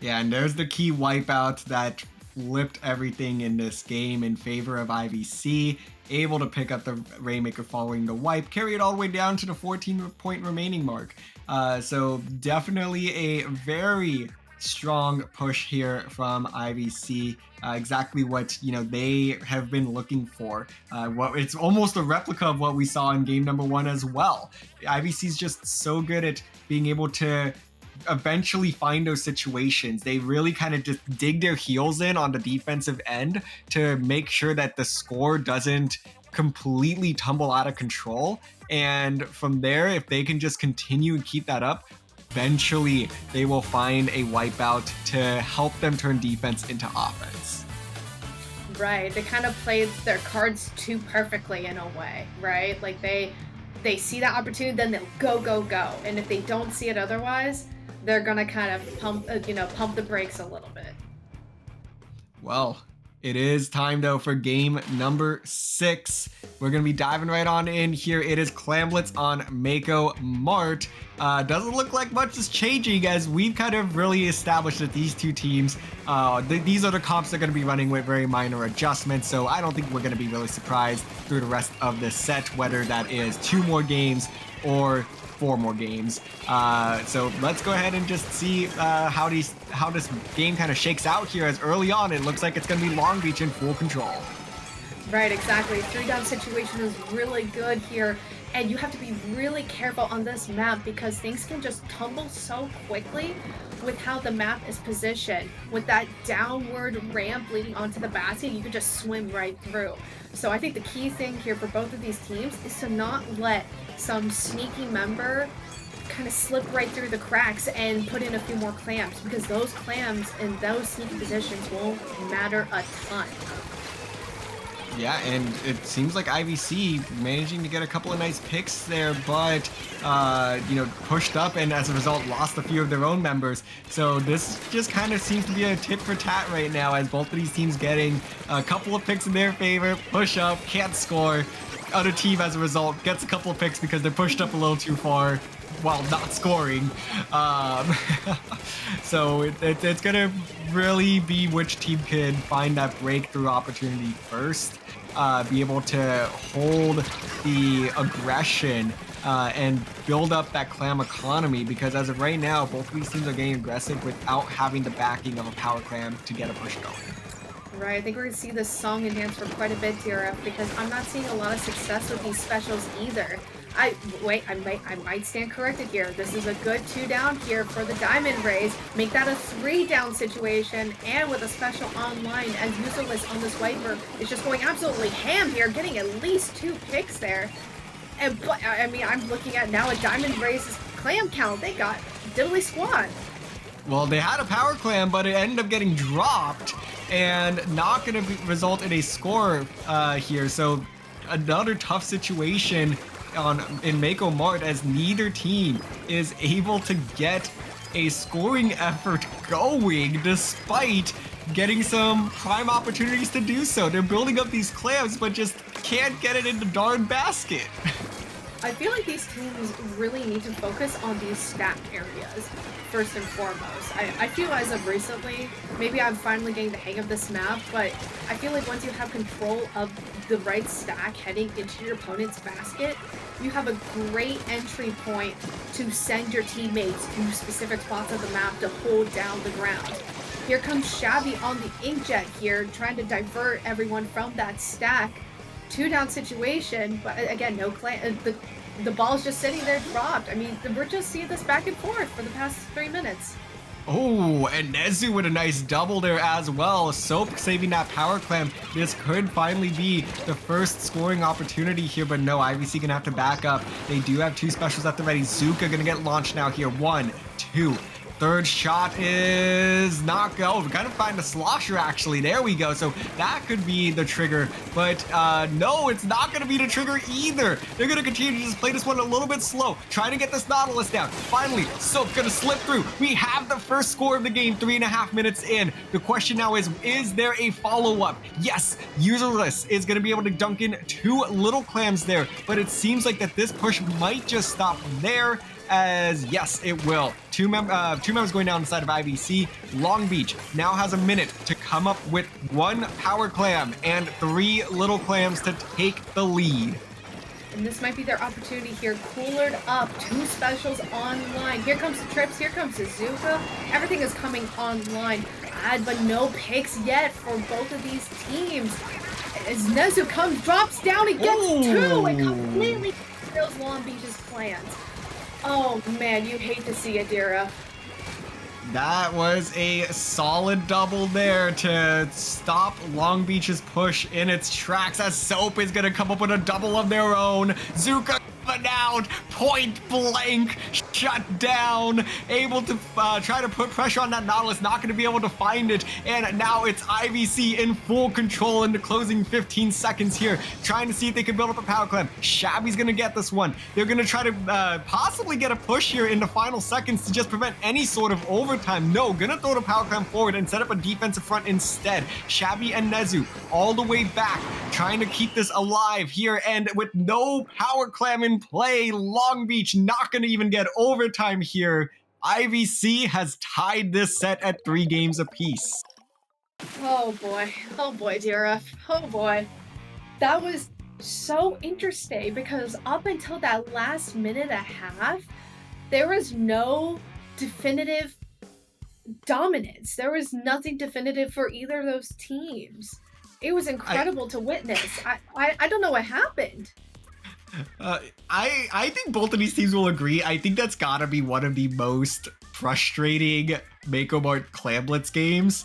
A: Yeah, and there's the key wipeout that flipped everything in this game in favor of IVC. Able to pick up the Rainmaker following the wipe, carry it all the way down to the 14-point remaining mark. So definitely a very strong push here from IVC. Exactly what they have been looking for. It's almost a replica of what we saw in game number 1 as well. IVC is just so good at being able to eventually find those situations. They really kind of just dig their heels in on the defensive end to make sure that the score doesn't completely tumble out of control. And from there, if they can just continue and keep that up, eventually they will find a wipeout to help them turn defense into offense.
B: Right. They kind of played their cards too perfectly in a way, right? Like they see that opportunity, then they'll go. And if they don't see it otherwise, they're gonna kind of pump the brakes a little bit.
A: Well, it is time though for game number 6. We're gonna be diving right on in here. It is Clamblets on Mako Mart. Doesn't look like much is changing, as we've kind of really established that these two teams, these are the comps they're gonna be running with very minor adjustments. So I don't think we're gonna be really surprised through the rest of this set, whether that is 2 more games or 4 more games. So let's go ahead and just see how this game kind of shakes out here, as early on it looks like it's going to be Long Beach in full control.
B: Right, exactly. 3-down situation is really good here, and you have to be really careful on this map because things can just tumble so quickly with how the map is positioned. With that downward ramp leading onto the basket, you could just swim right through. So I think the key thing here for both of these teams is to not let some sneaky member kind of slip right through the cracks and put in a few more clams, because those clams in those sneaky positions won't matter a ton.
A: Yeah, and it seems like IVC managing to get a couple of nice picks there, but pushed up and as a result lost a few of their own members. So this just kind of seems to be a tit for tat right now, as both of these teams getting a couple of picks in their favor, push up, can't score. Other team as a result gets a couple of picks because they're pushed up a little too far while not scoring. So it's gonna really be which team can find that breakthrough opportunity first, be able to hold the aggression and build up that clam economy, because as of right now, both of these teams are getting aggressive without having the backing of a power clam to get a push going.
B: Right, I think we're going to see this song enhanced for quite a bit, TRF, because I'm not seeing a lot of success with these specials either. I might stand corrected here. This is a good 2-down here for the Diamond Rays. Make that a 3-down situation, and with a special online, as Userless on this wiper is just going absolutely ham here, getting at least 2 picks there. And I mean, I'm looking at now a Diamond Rays clam count. They got diddly squat.
A: Well, they had a power clam, but it ended up getting dropped and not going to result in a score here. So another tough situation in Mako Mart, as neither team is able to get a scoring effort going despite getting some prime opportunities to do so. They're building up these clams, but just can't get it in the darn basket.
B: I feel like these teams really need to focus on these stack areas first and foremost. I feel as of recently, maybe I'm finally getting the hang of this map, but I feel like once you have control of the right stack heading into your opponent's basket, you have a great entry point to send your teammates to specific spots of the map to hold down the ground. Here comes Shabby on the inkjet here, trying to divert everyone from that stack. 2-down situation, but again, no clam. The ball's just sitting there dropped. I mean, we're just seeing this back and forth for the past 3 minutes.
A: Oh, and Nezu with a nice double there as well. Soap saving that power clam. This could finally be the first scoring opportunity here, but no, IVC gonna have to back up. They do have 2 specials at the ready. Zuka gonna get launched now here. 1, 2. third shot is not go. We're gonna find a slosher actually. There we go. So that could be the trigger, but no, it's not gonna be the trigger either. They're gonna continue to just play this one a little bit slow, trying to get this Nautilus down. Finally, Soap gonna slip through. We have the first score of the game, 3.5 minutes in. The question now is there a follow-up? Yes, Userless is gonna be able to dunk in 2 little clams there, but it seems like that this push might just stop there. As yes, it will. Two members going down the side of IVC. Long Beach now has a minute to come up with 1 power clam and 3 little clams to take the lead.
B: And this might be their opportunity here. Coolered up, 2 specials online. Here comes the trips, here comes Suzuka. Everything is coming online. But no picks yet for both of these teams. As Nezu comes, drops down, and gets 2 and completely kills Long Beach's plans. Oh man, you hate to see it, Dira.
A: That was a solid double there to stop Long Beach's push in its tracks, as Soap is gonna come up with a double of their own. Zuka down, point blank, shut down, able to try to put pressure on that Nautilus, not going to be able to find it, and now it's IVC in full control in the closing 15 seconds here, trying to see if they can build up a power clam. Shabby's going to get this one. They're going to try to possibly get a push here in the final seconds to just prevent any sort of overtime. No, going to throw the power clam forward and set up a defensive front instead. Shabby and Nezu all the way back, trying to keep this alive here, and with no power clam in play, Long Beach not going to even get overtime here. IVC has tied this set at 3 games apiece.
B: Oh boy, Dira. Oh boy. That was so interesting because up until that last minute and a half, there was no definitive dominance. There was nothing definitive for either of those teams. It was incredible to witness. I don't know what happened.
A: I think both of these teams will agree. I think that's gotta be one of the most frustrating Mako Mart Clamblets games.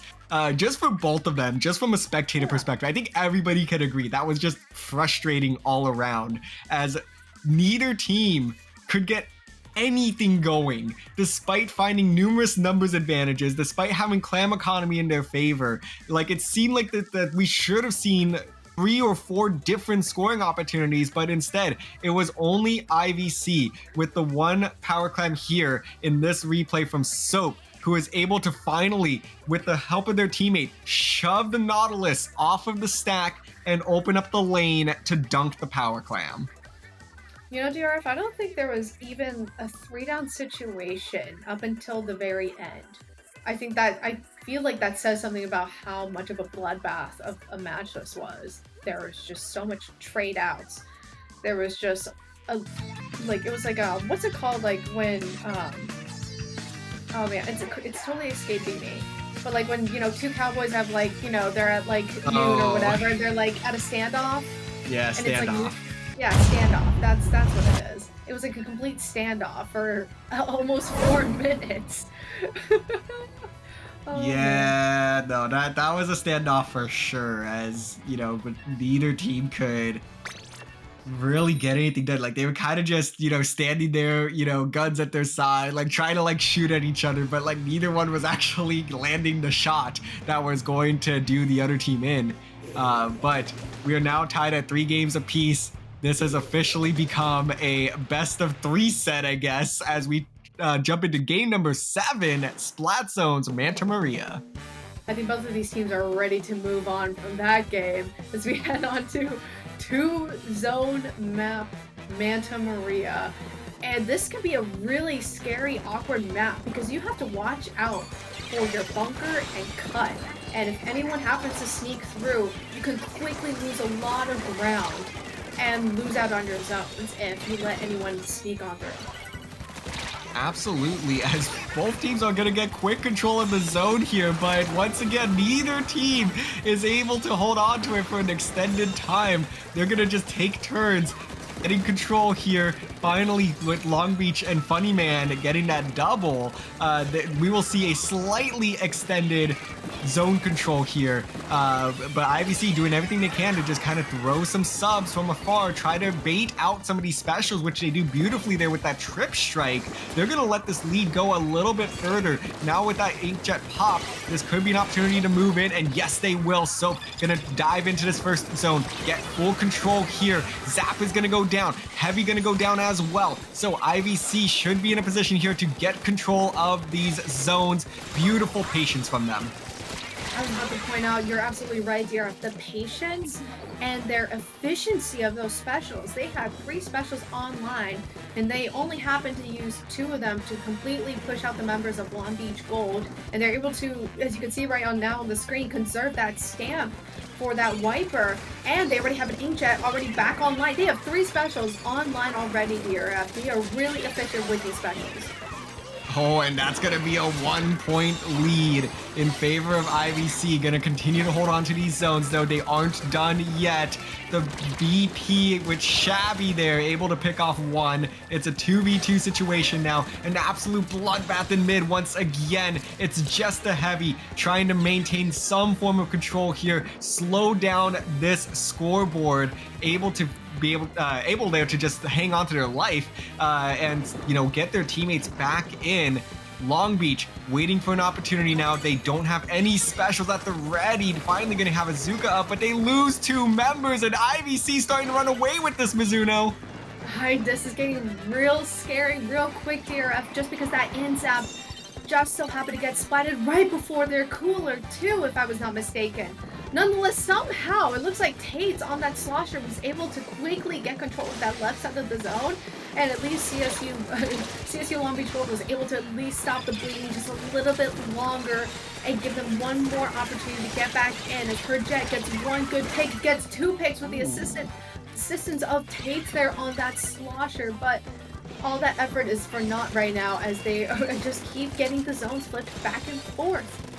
A: Just for both of them, just from a spectator perspective, I think everybody can agree that was just frustrating all around, as neither team could get anything going, despite finding numerous numbers advantages, despite having clam economy in their favor. Like, it seemed like that we should have seen 3 or 4 different scoring opportunities, but instead it was only IVC with the 1 power clam here in this replay from Soap, who is able to finally, with the help of their teammate, shove the Nautilus off of the stack and open up the lane to dunk the power clam.
B: You know, DRF, I don't think there was even a 3-down situation up until the very end. I feel like that says something about how much of a bloodbath of a match this was. There was just so much trade outs. There was just it was like a, what's it called? Like when, oh man, it's totally escaping me. But like when, 2 cowboys have they're at noon or whatever, and they're like at a standoff.
A: Yeah, standoff.
B: Standoff. That's what it is. It was like a complete standoff for almost 4 minutes.
A: Yeah, no, that was a standoff for sure, as, but neither team could really get anything done. Like, they were kind of just, standing there, guns at their side, like, trying to, shoot at each other, but, neither one was actually landing the shot that was going to do the other team in. But we are now tied at 3 games apiece. This has officially become a best of 3 set, I guess, as we jump into game number 7, Splat Zone's Manta Maria.
B: I think both of these teams are ready to move on from that game as we head on to 2-zone map Manta Maria. And this could be a really scary, awkward map because you have to watch out for your bunker and cut. And if anyone happens to sneak through, you can quickly lose a lot of ground and lose out on your zones if you let anyone sneak on through.
A: Absolutely, as both teams are going to get quick control of the zone here, but once again, neither team is able to hold on to it for an extended time. They're going to just take turns getting control here. Finally, with Long Beach and Funny Man getting that double, we will see a slightly extended zone control here. But IVC doing everything they can to just kind of throw some subs from afar, try to bait out some of these specials, which they do beautifully there with that trip strike. They're going to let this lead go a little bit further. Now with that Inkjet pop, this could be an opportunity to move in, and yes, they will. So going to dive into this first zone, get full control here. Zap is going to go down. Heavy going to go down as well. So IVC should be in a position here to get control of these zones. Beautiful patience from them.
B: I was about to point out, you're absolutely right, Dear. The patience and their efficiency of those specials. They had 3 specials online, and they only happened to use 2 of them to completely push out the members of Long Beach Gold. And they're able to, as you can see right now on the screen, conserve that stamp for that wiper. And they already have an Inkjet already back online. They have 3 specials online already, Dear. They are really efficient with these specials.
A: Oh, and that's going to be a 1-point lead in favor of IVC. Going to continue to hold on to these zones, though they aren't done yet. The BP with Shabby there, able to pick off 1. It's a 2v2 situation now. An absolute bloodbath in mid once again. It's just the Heavy trying to maintain some form of control here. Slow down this scoreboard. Able there to just hang on to their life and, you know, get their teammates back in. Long Beach waiting for an opportunity now. They don't have any specials at the ready. Finally going to have a Zuka up, but they lose 2 members, and IVC starting to run away with this, Mizuno.
B: This is getting real scary real quick here, just because that Inzap just so happened to get spotted right before their cooler too, if I was not mistaken. Nonetheless, somehow, it looks like Tate's on that slosher was able to quickly get control of that left side of the zone, and at least CSU Long Beach Gold was able to at least stop the bleeding just a little bit longer and give them one more opportunity to get back in, as her Jet gets 1 good pick, gets 2 picks with the assistance of Tate there on that slosher, but all that effort is for naught right now as they just keep getting the zones flipped back and forth.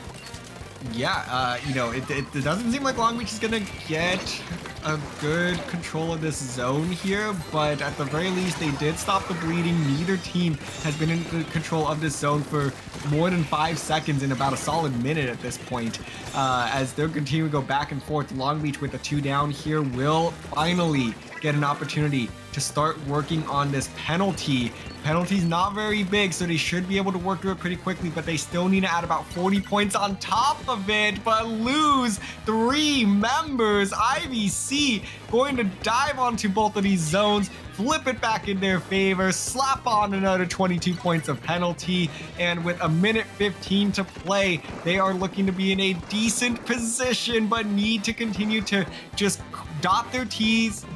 A: Yeah, you know, it doesn't seem like Long Beach is gonna get a good control of this zone here, but at the very least, they did stop the bleeding. Neither team has been in control of this zone for more than 5 seconds in about a solid minute at this point. As they're continuing to go back and forth, Long Beach with a 2 down here will finally get an opportunity to start working on this penalty. Penalty's not very big, so they should be able to work through it pretty quickly, but they still need to add about 40 points on top of it, but lose 3 members. IVC going to dive onto both of these zones, flip it back in their favor, slap on another 22 points of penalty, and with a minute 15 to play, they are looking to be in a decent position, but need to continue to just dot their I's,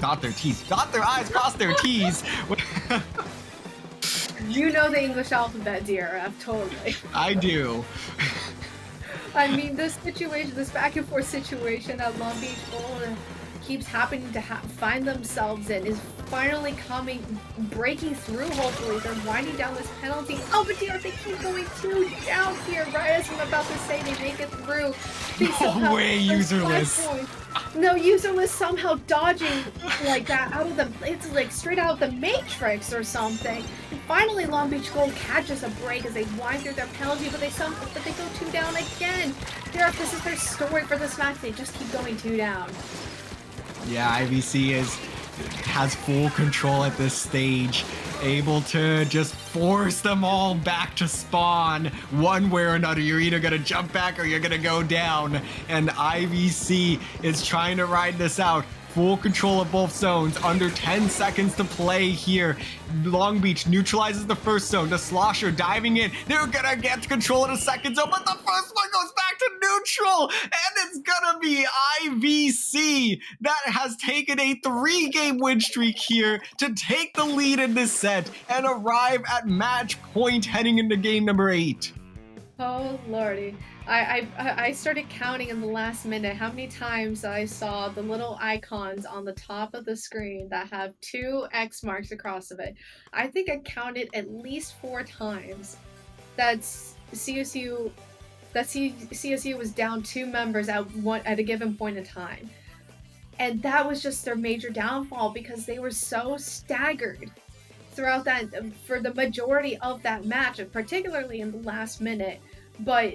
A: cross their T's.
B: You know the English alphabet, DRF, totally.
A: I do.
B: I mean, this situation, this back and forth situation that Long Beach Gold keeps happening to find themselves in is finally breaking through, hopefully. They're winding down this penalty. Oh, but DRF, they keep going 2 down here, right as I'm about to say they make it through.
A: No way, Userless.
B: No, Userless somehow dodging like that out of the, it's like straight out of the Matrix or something. And finally, Long Beach Gold catches a break as they wind through their penalty, but they go 2 down again. DRF, this is their story for this match. They just keep going 2 down.
A: Yeah, IVC has full control at this stage, able to just force them all back to spawn. One way or another, you're either gonna jump back or you're gonna go down. And IVC is trying to ride this out. Full control of both zones, under 10 seconds to play here. Long Beach neutralizes the first zone. The slosher diving in. They're gonna get control of the second zone, but the first one goes back to neutral, and it's gonna be IVC that has taken a 3-game win streak here to take the lead in this set and arrive at match point heading into game number 8.
B: Oh lordy. I started counting in the last minute how many times I saw the little icons on the top of the screen that have 2 X marks across of it. I think I counted at least 4 times that CSU was down 2 members at a given point in time. And that was just their major downfall because they were so staggered throughout that for the majority of that match, and particularly in the last minute. But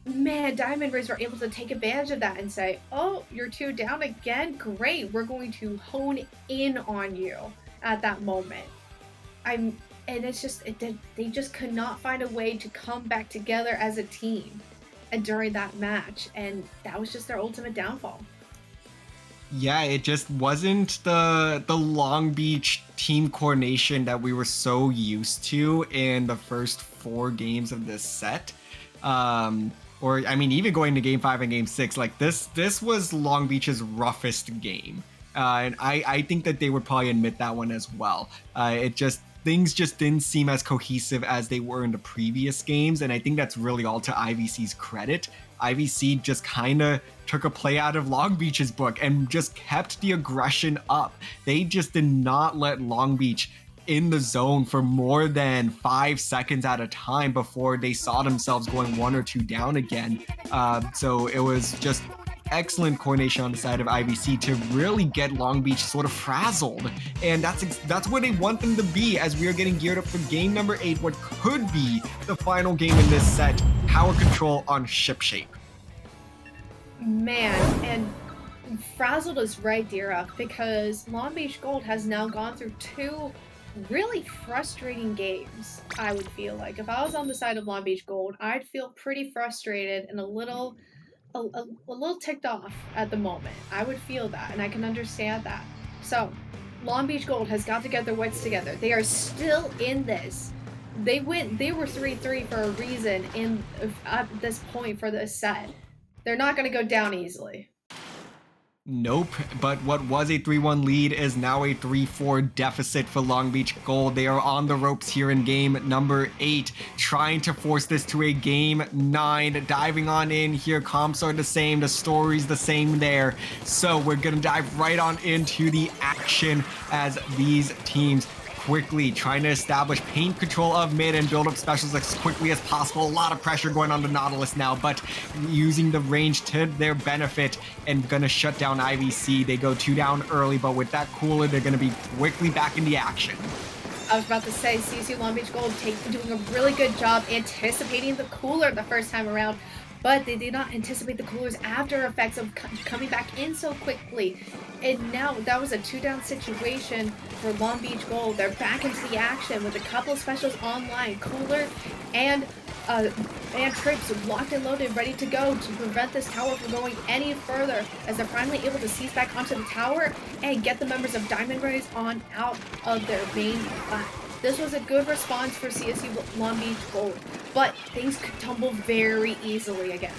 B: man, Diamond Rays were able to take advantage of that and say, oh, you're 2 down again? Great, we're going to hone in on you at that moment. And it's just, they just could not find a way to come back together as a team and during that match, and that was just their ultimate downfall.
A: Yeah, it just wasn't the Long Beach team coordination that we were so used to in the first 4 games of this set. Or I mean, even going to Game 5 and Game 6, like this was Long Beach's roughest game, and I think that they would probably admit that one as well. Things just didn't seem as cohesive as they were in the previous games, and I think that's really all to IVC's credit. IVC just kind of took a play out of Long Beach's book and just kept the aggression up. They just did not let Long Beach in the zone for more than 5 seconds at a time before they saw themselves going 1 or 2 down again. So it was just excellent coordination on the side of IVC to really get Long Beach sort of frazzled. And that's where they want them to be as we are getting geared up for game number 8, what could be the final game in this set, Power Control on Ship Shape.
B: Man, and frazzled is right, Dira, because Long Beach Gold has now gone through 2 really frustrating games, I would feel like. If I was on the side of Long Beach Gold, I'd feel pretty frustrated and a little ticked off at the moment. I would feel that, and I can understand that. So, Long Beach Gold has got to get their wits together. They are still in this. They were 3-3 for a reason at this point for this set. They're not going to go down easily.
A: Nope, but what was a 3-1 lead is now a 3-4 deficit for Long Beach Gold. They are on the ropes here in game number 8, trying to force this to a game 9. Diving on in here, comps are the same, the story's the same there. So we're gonna dive right on into the action as these teams quickly trying to establish paint control of mid and build up specials as quickly as possible. A lot of pressure going on the Nautilus now, but using the range to their benefit and gonna shut down IVC. They go 2 down early, but with that cooler, they're gonna be quickly back in the action.
B: I was about to say, CSU Long Beach Gold doing a really good job anticipating the cooler the first time around, but they did not anticipate the cooler's after effects of coming back in so quickly. And now that was a 2-down situation for Long Beach Gold. They're back into the action with a couple of specials online, cooler and trips locked and loaded, ready to go to prevent this tower from going any further, as they're finally able to seize back onto the tower and get the members of Diamond Rays on out of their main plat. This was a good response for CSU Long Beach Gold, but things could tumble very easily again.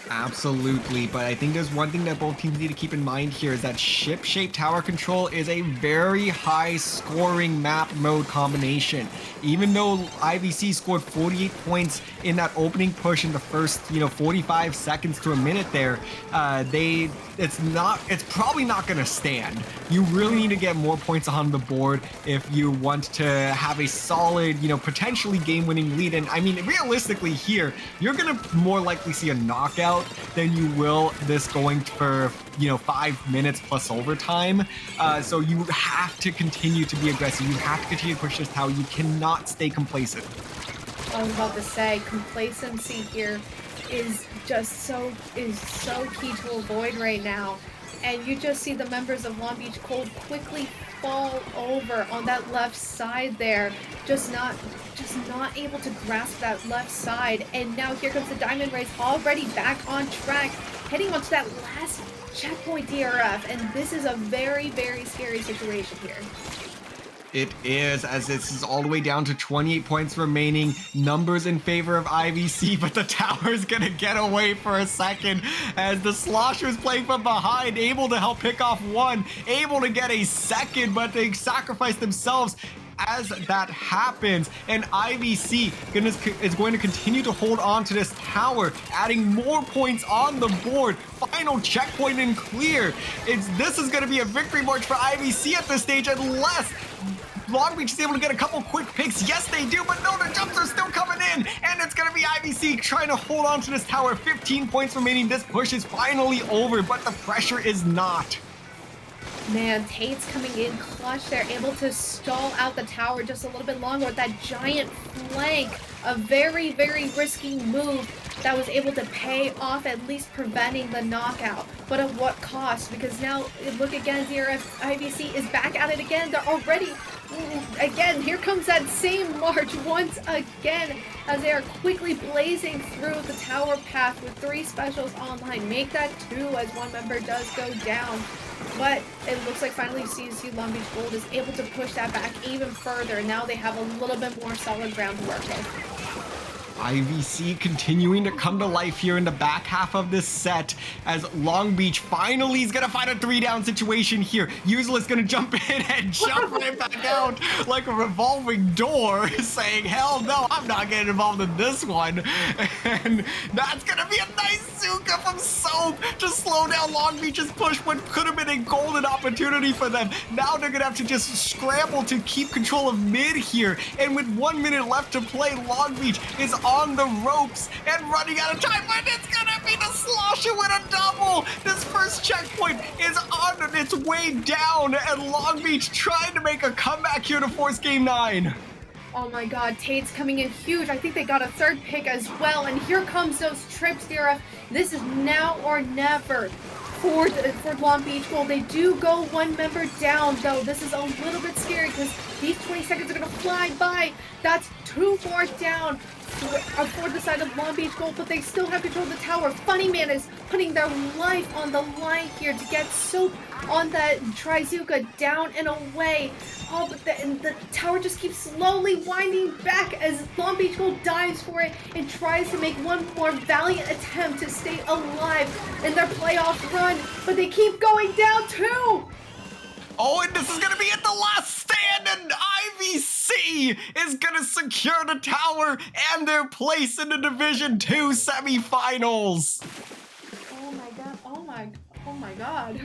A: Absolutely, but I think there's one thing that both teams need to keep in mind here is that Ship Shape Tower Control is a very high scoring map mode combination. Even though IVC scored 48 points in that opening push in the first 45 seconds to a minute there, it's probably not going to stand. You really need to get more points on the board if you want to have a solid, potentially game-winning lead. And I mean, realistically here, you're going to more likely see a knockout than you will this going for 5 minutes plus overtime. So you have to continue to be aggressive. You have to continue to push this tower. You cannot stay complacent.
B: I was about to say, complacency here is so key to avoid right now. And you just see the members of Long Beach Gold quickly fall over on that left side there, just not able to grasp that left side. And now here comes the Diamond Rays already back on track, heading onto that last checkpoint DRF, and this is a very, very scary situation here.
A: It is, as this is all the way down to 28 points remaining. Numbers in favor of IVC, but the tower's gonna get away for a second as the Slosher's playing from behind, able to help pick off 1, able to get a second, but they sacrifice themselves as that happens. And IVC is going to continue to hold on to this tower, adding more points on the board. Final checkpoint and clear. This is going to be a victory march for IVC at this stage, unless Long Beach is able to get a couple quick picks. Yes, they do, but no, the jumps are still coming in, and it's going to be IVC trying to hold on to this tower. 15 points remaining. This push is finally over, but the pressure is not.
B: Man, Tate's coming in clutch. They're able to stall out the tower just a little bit longer with that giant flank. A very, very risky move that was able to pay off, at least preventing the knockout. But at what cost? Because now, look again, ZRF IVC is back at it again. They're already, again, here comes that same march once again, as they are quickly blazing through the tower path with 3 specials online. Make that 2 as one member does go down. But it looks like finally CSU Long Beach Gold is able to push that back even further. Now they have a little bit more solid ground to work with.
A: IVC continuing to come to life here in the back half of this set as Long Beach finally is gonna find a 3-down situation here. Yuzla is gonna jump in and jump right back out like a revolving door, saying, hell no, I'm not getting involved in this one. And that's gonna be a nice Zuka from Soap to slow down Long Beach's push, what could have been a golden opportunity for them. Now they're gonna have to just scramble to keep control of mid here. And with 1 minute left to play, Long Beach is on the ropes and running out of time, but it's gonna be the Slosher with a double. This first checkpoint is on its way down, and Long Beach trying to make a comeback here to force game 9.
B: Oh my god, Tate's coming in huge. I think they got a 3rd pick as well, and here comes those trips, DRF. This is now or never for Long Beach Gold. They do go 1 member down, though. This is a little bit scary because these 20 seconds are gonna fly by. That's 2 more down for the side of Long Beach Gold, but they still have control of the tower. Funny Man is putting their life on the line here to get Soap on that Trizuka down and away. Oh, but the tower just keeps slowly winding back as Long Beach Gold dives for it and tries to make one more valiant attempt to stay alive in their playoff run, but they keep going down too!
A: Oh, and this is gonna be at the last stand, and IVC is gonna secure the tower and their place in the Division 2 semifinals.
B: Oh my god, oh my god.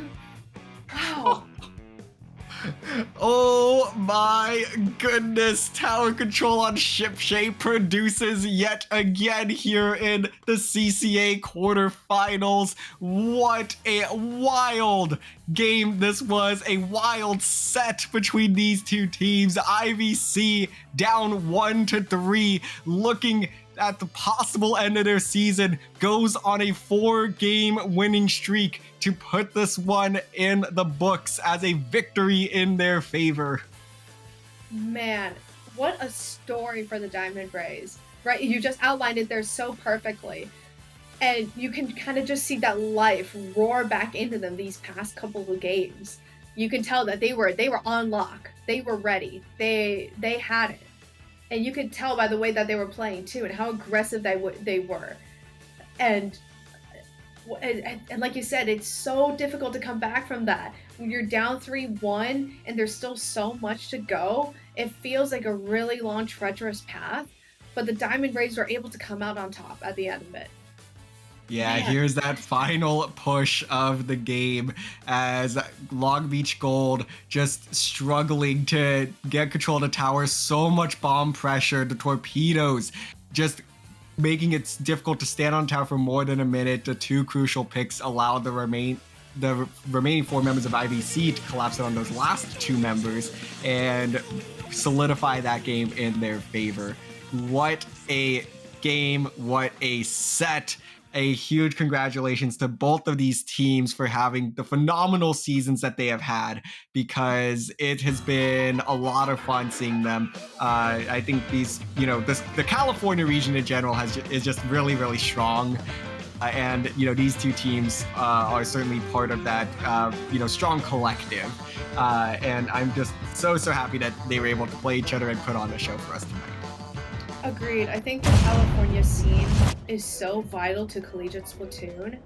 B: Wow.
A: Oh my goodness, tower control on Shipshape produces yet again here in the CCA quarterfinals. What a wild game this was, a wild set between these two teams. IVC down 1-3, looking at the possible end of their season, goes on a 4-game winning streak to put this one in the books as a victory in their favor.
B: Man, what a story for the Diamond Rays, right? You just outlined it there so perfectly. And you can kind of just see that life roar back into them these past couple of games. You can tell that they were on lock. They were ready. They had it. And you could tell by the way that they were playing too, and how aggressive they were. And like you said, it's so difficult to come back from that. When you're down 3-1 and there's still so much to go, it feels like a really long, treacherous path. But the Diamond Rays were able to come out on top at the end of it.
A: Yeah,
B: Man.
A: Here's that final push of the game as Long Beach Gold just struggling to get control of the tower. So much bomb pressure, the torpedoes just making it difficult to stand on tower for more than a minute. The 2 crucial picks allowed the remaining 4 members of IVC to collapse on those last 2 members and solidify that game in their favor. What a game, what a set. A huge congratulations to both of these teams for having the phenomenal seasons that they have had, because it has been a lot of fun seeing them. I think these, the California region in general is just really, really strong. And these 2 teams are certainly part of that, strong collective. And I'm just so happy that they were able to play each other and put on a show for us tonight.
B: Agreed. I think the California scene is so vital to collegiate Splatoon.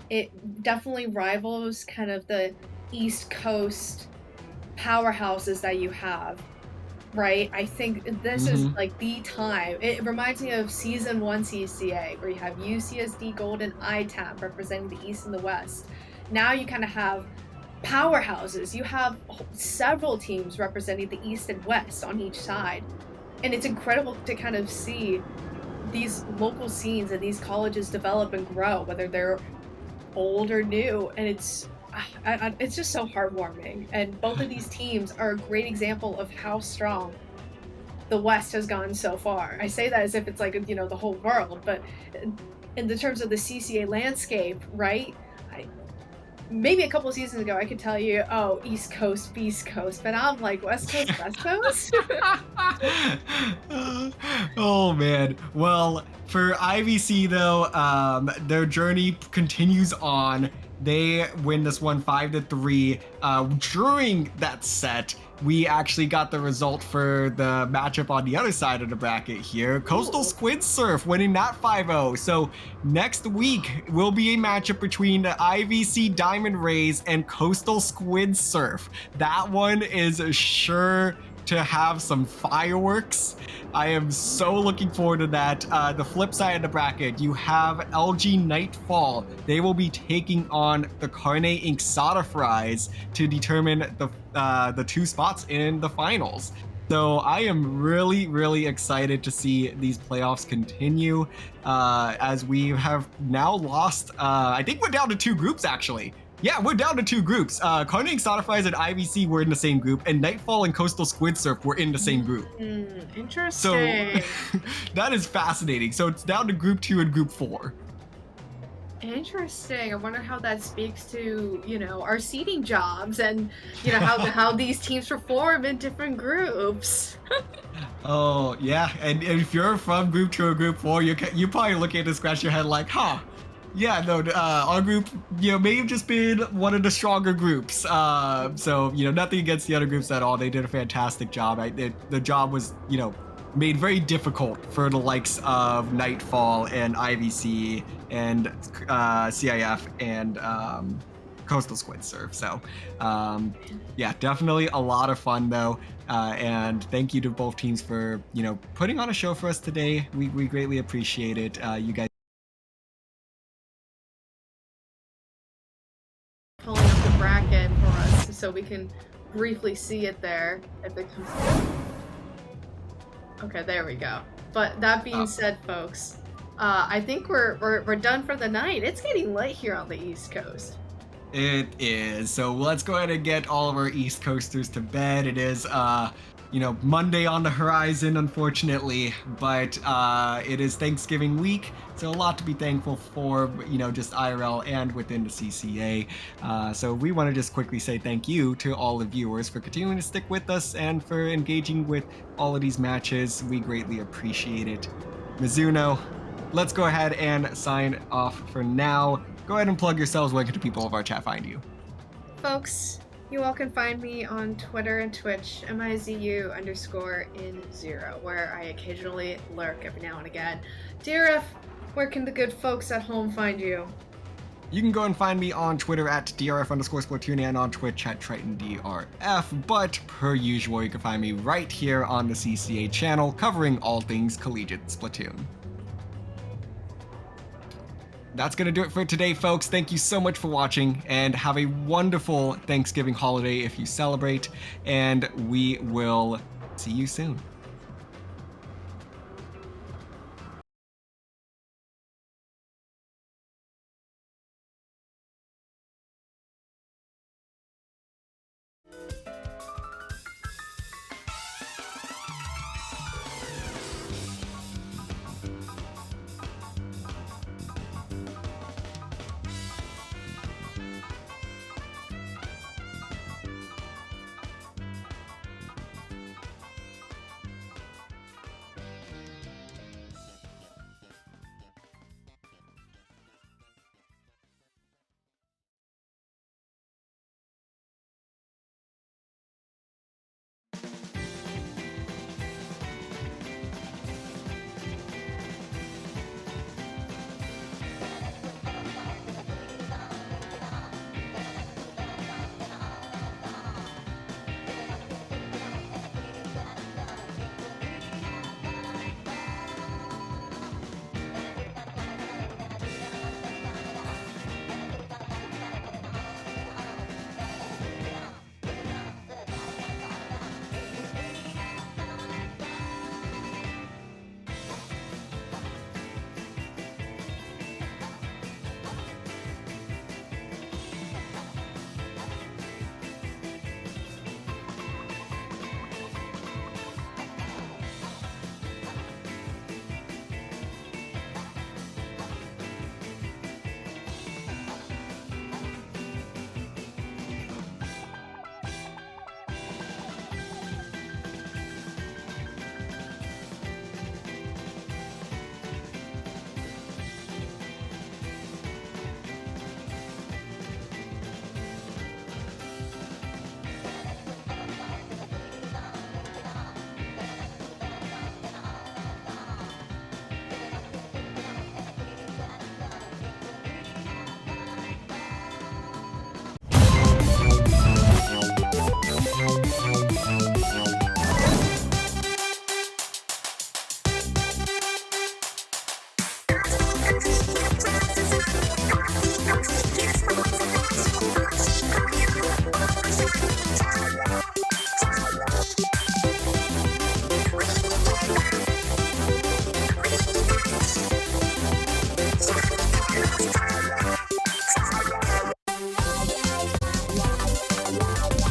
B: It definitely rivals kind of the East Coast powerhouses that you have, right? I think this is like the time. It reminds me of Season 1 CCA, where you have UCSD Gold and ITAP representing the East and the West. Now you kind of have powerhouses. You have several teams representing the East and West on each side. And it's incredible to kind of see these local scenes and these colleges develop and grow, whether they're old or new. And it's just so heartwarming. And both of these teams are a great example of how strong the West has gone so far. I say that as if it's like, you know, the whole world, but in the terms of the CCA landscape, right? Maybe a couple of seasons ago, I could tell you, oh, East Coast, Beast Coast, but I'm like, West Coast, West Coast?
A: Oh man. Well, for IVC though, their journey continues on. They win this one 5-3. During that set, we actually got the result for the matchup on the other side of the bracket here. Coastal Squid Surf winning that 5-0. So next week will be a matchup between the IVC Diamond Rays and Coastal Squid Surf. That one is sure to have some fireworks. I am so looking forward to that. The flip side of the bracket, you have LG Nightfall. They will be taking on the Carne Inc. Soda Fries to determine the 2 spots in the finals. So I am really, really excited to see these playoffs continue as we have now lost, I think we're down to 2 groups actually. Yeah, we're down to 2 groups. Carne Inc. Soda Fries and IVC were in the same group, and Nightfall and Coastal Squid Surf were in the same group.
B: Interesting.
A: So that is fascinating. So it's down to group 2 and group 4.
B: Interesting. I wonder how that speaks to, you know, our seating jobs and, you know, how these teams perform in different groups.
A: Oh, yeah. And if you're from group 2 or group 4, you probably look at it and scratch your head like, huh. Yeah, no, our group, you know, may have just been one of the stronger groups. So, you know, nothing against the other groups at all. They did a fantastic job. The job was, you know, made very difficult for the likes of Nightfall and IVC and CIF and Coastal Squid Surf. So, yeah, definitely a lot of fun though. And thank you to both teams for, you know, putting on a show for us today. We greatly appreciate it. You guys
B: Pulling up the bracket for us so we can briefly see it there if it comes. Okay, there we go. But that being said, folks, I think we're done for the night. It's getting late here on the East Coast.
A: It is. So let's go ahead and get all of our East Coasters to bed. It is, you know, Monday on the horizon, unfortunately, but it is Thanksgiving week, so a lot to be thankful for, you know, just IRL and within the CCA. So we want to just quickly say thank you to all the viewers for continuing to stick with us and for engaging with all of these matches. We greatly appreciate it. Mizuno, let's go ahead and sign off for now. Go ahead and plug yourselves. Where can the people of our chat find you?
B: Folks, you all can find me on Twitter and Twitch, MIZU_in0, where I occasionally lurk every now and again. DRF, where can the good folks at home find you?
A: You can go and find me on Twitter at DRF_Splatoon and on Twitch at TritonDRF, but per usual, you can find me right here on the CCA channel covering all things collegiate Splatoon. That's going to do it for today, folks. Thank you so much for watching, and have a wonderful Thanksgiving holiday if you celebrate, and we will see you soon.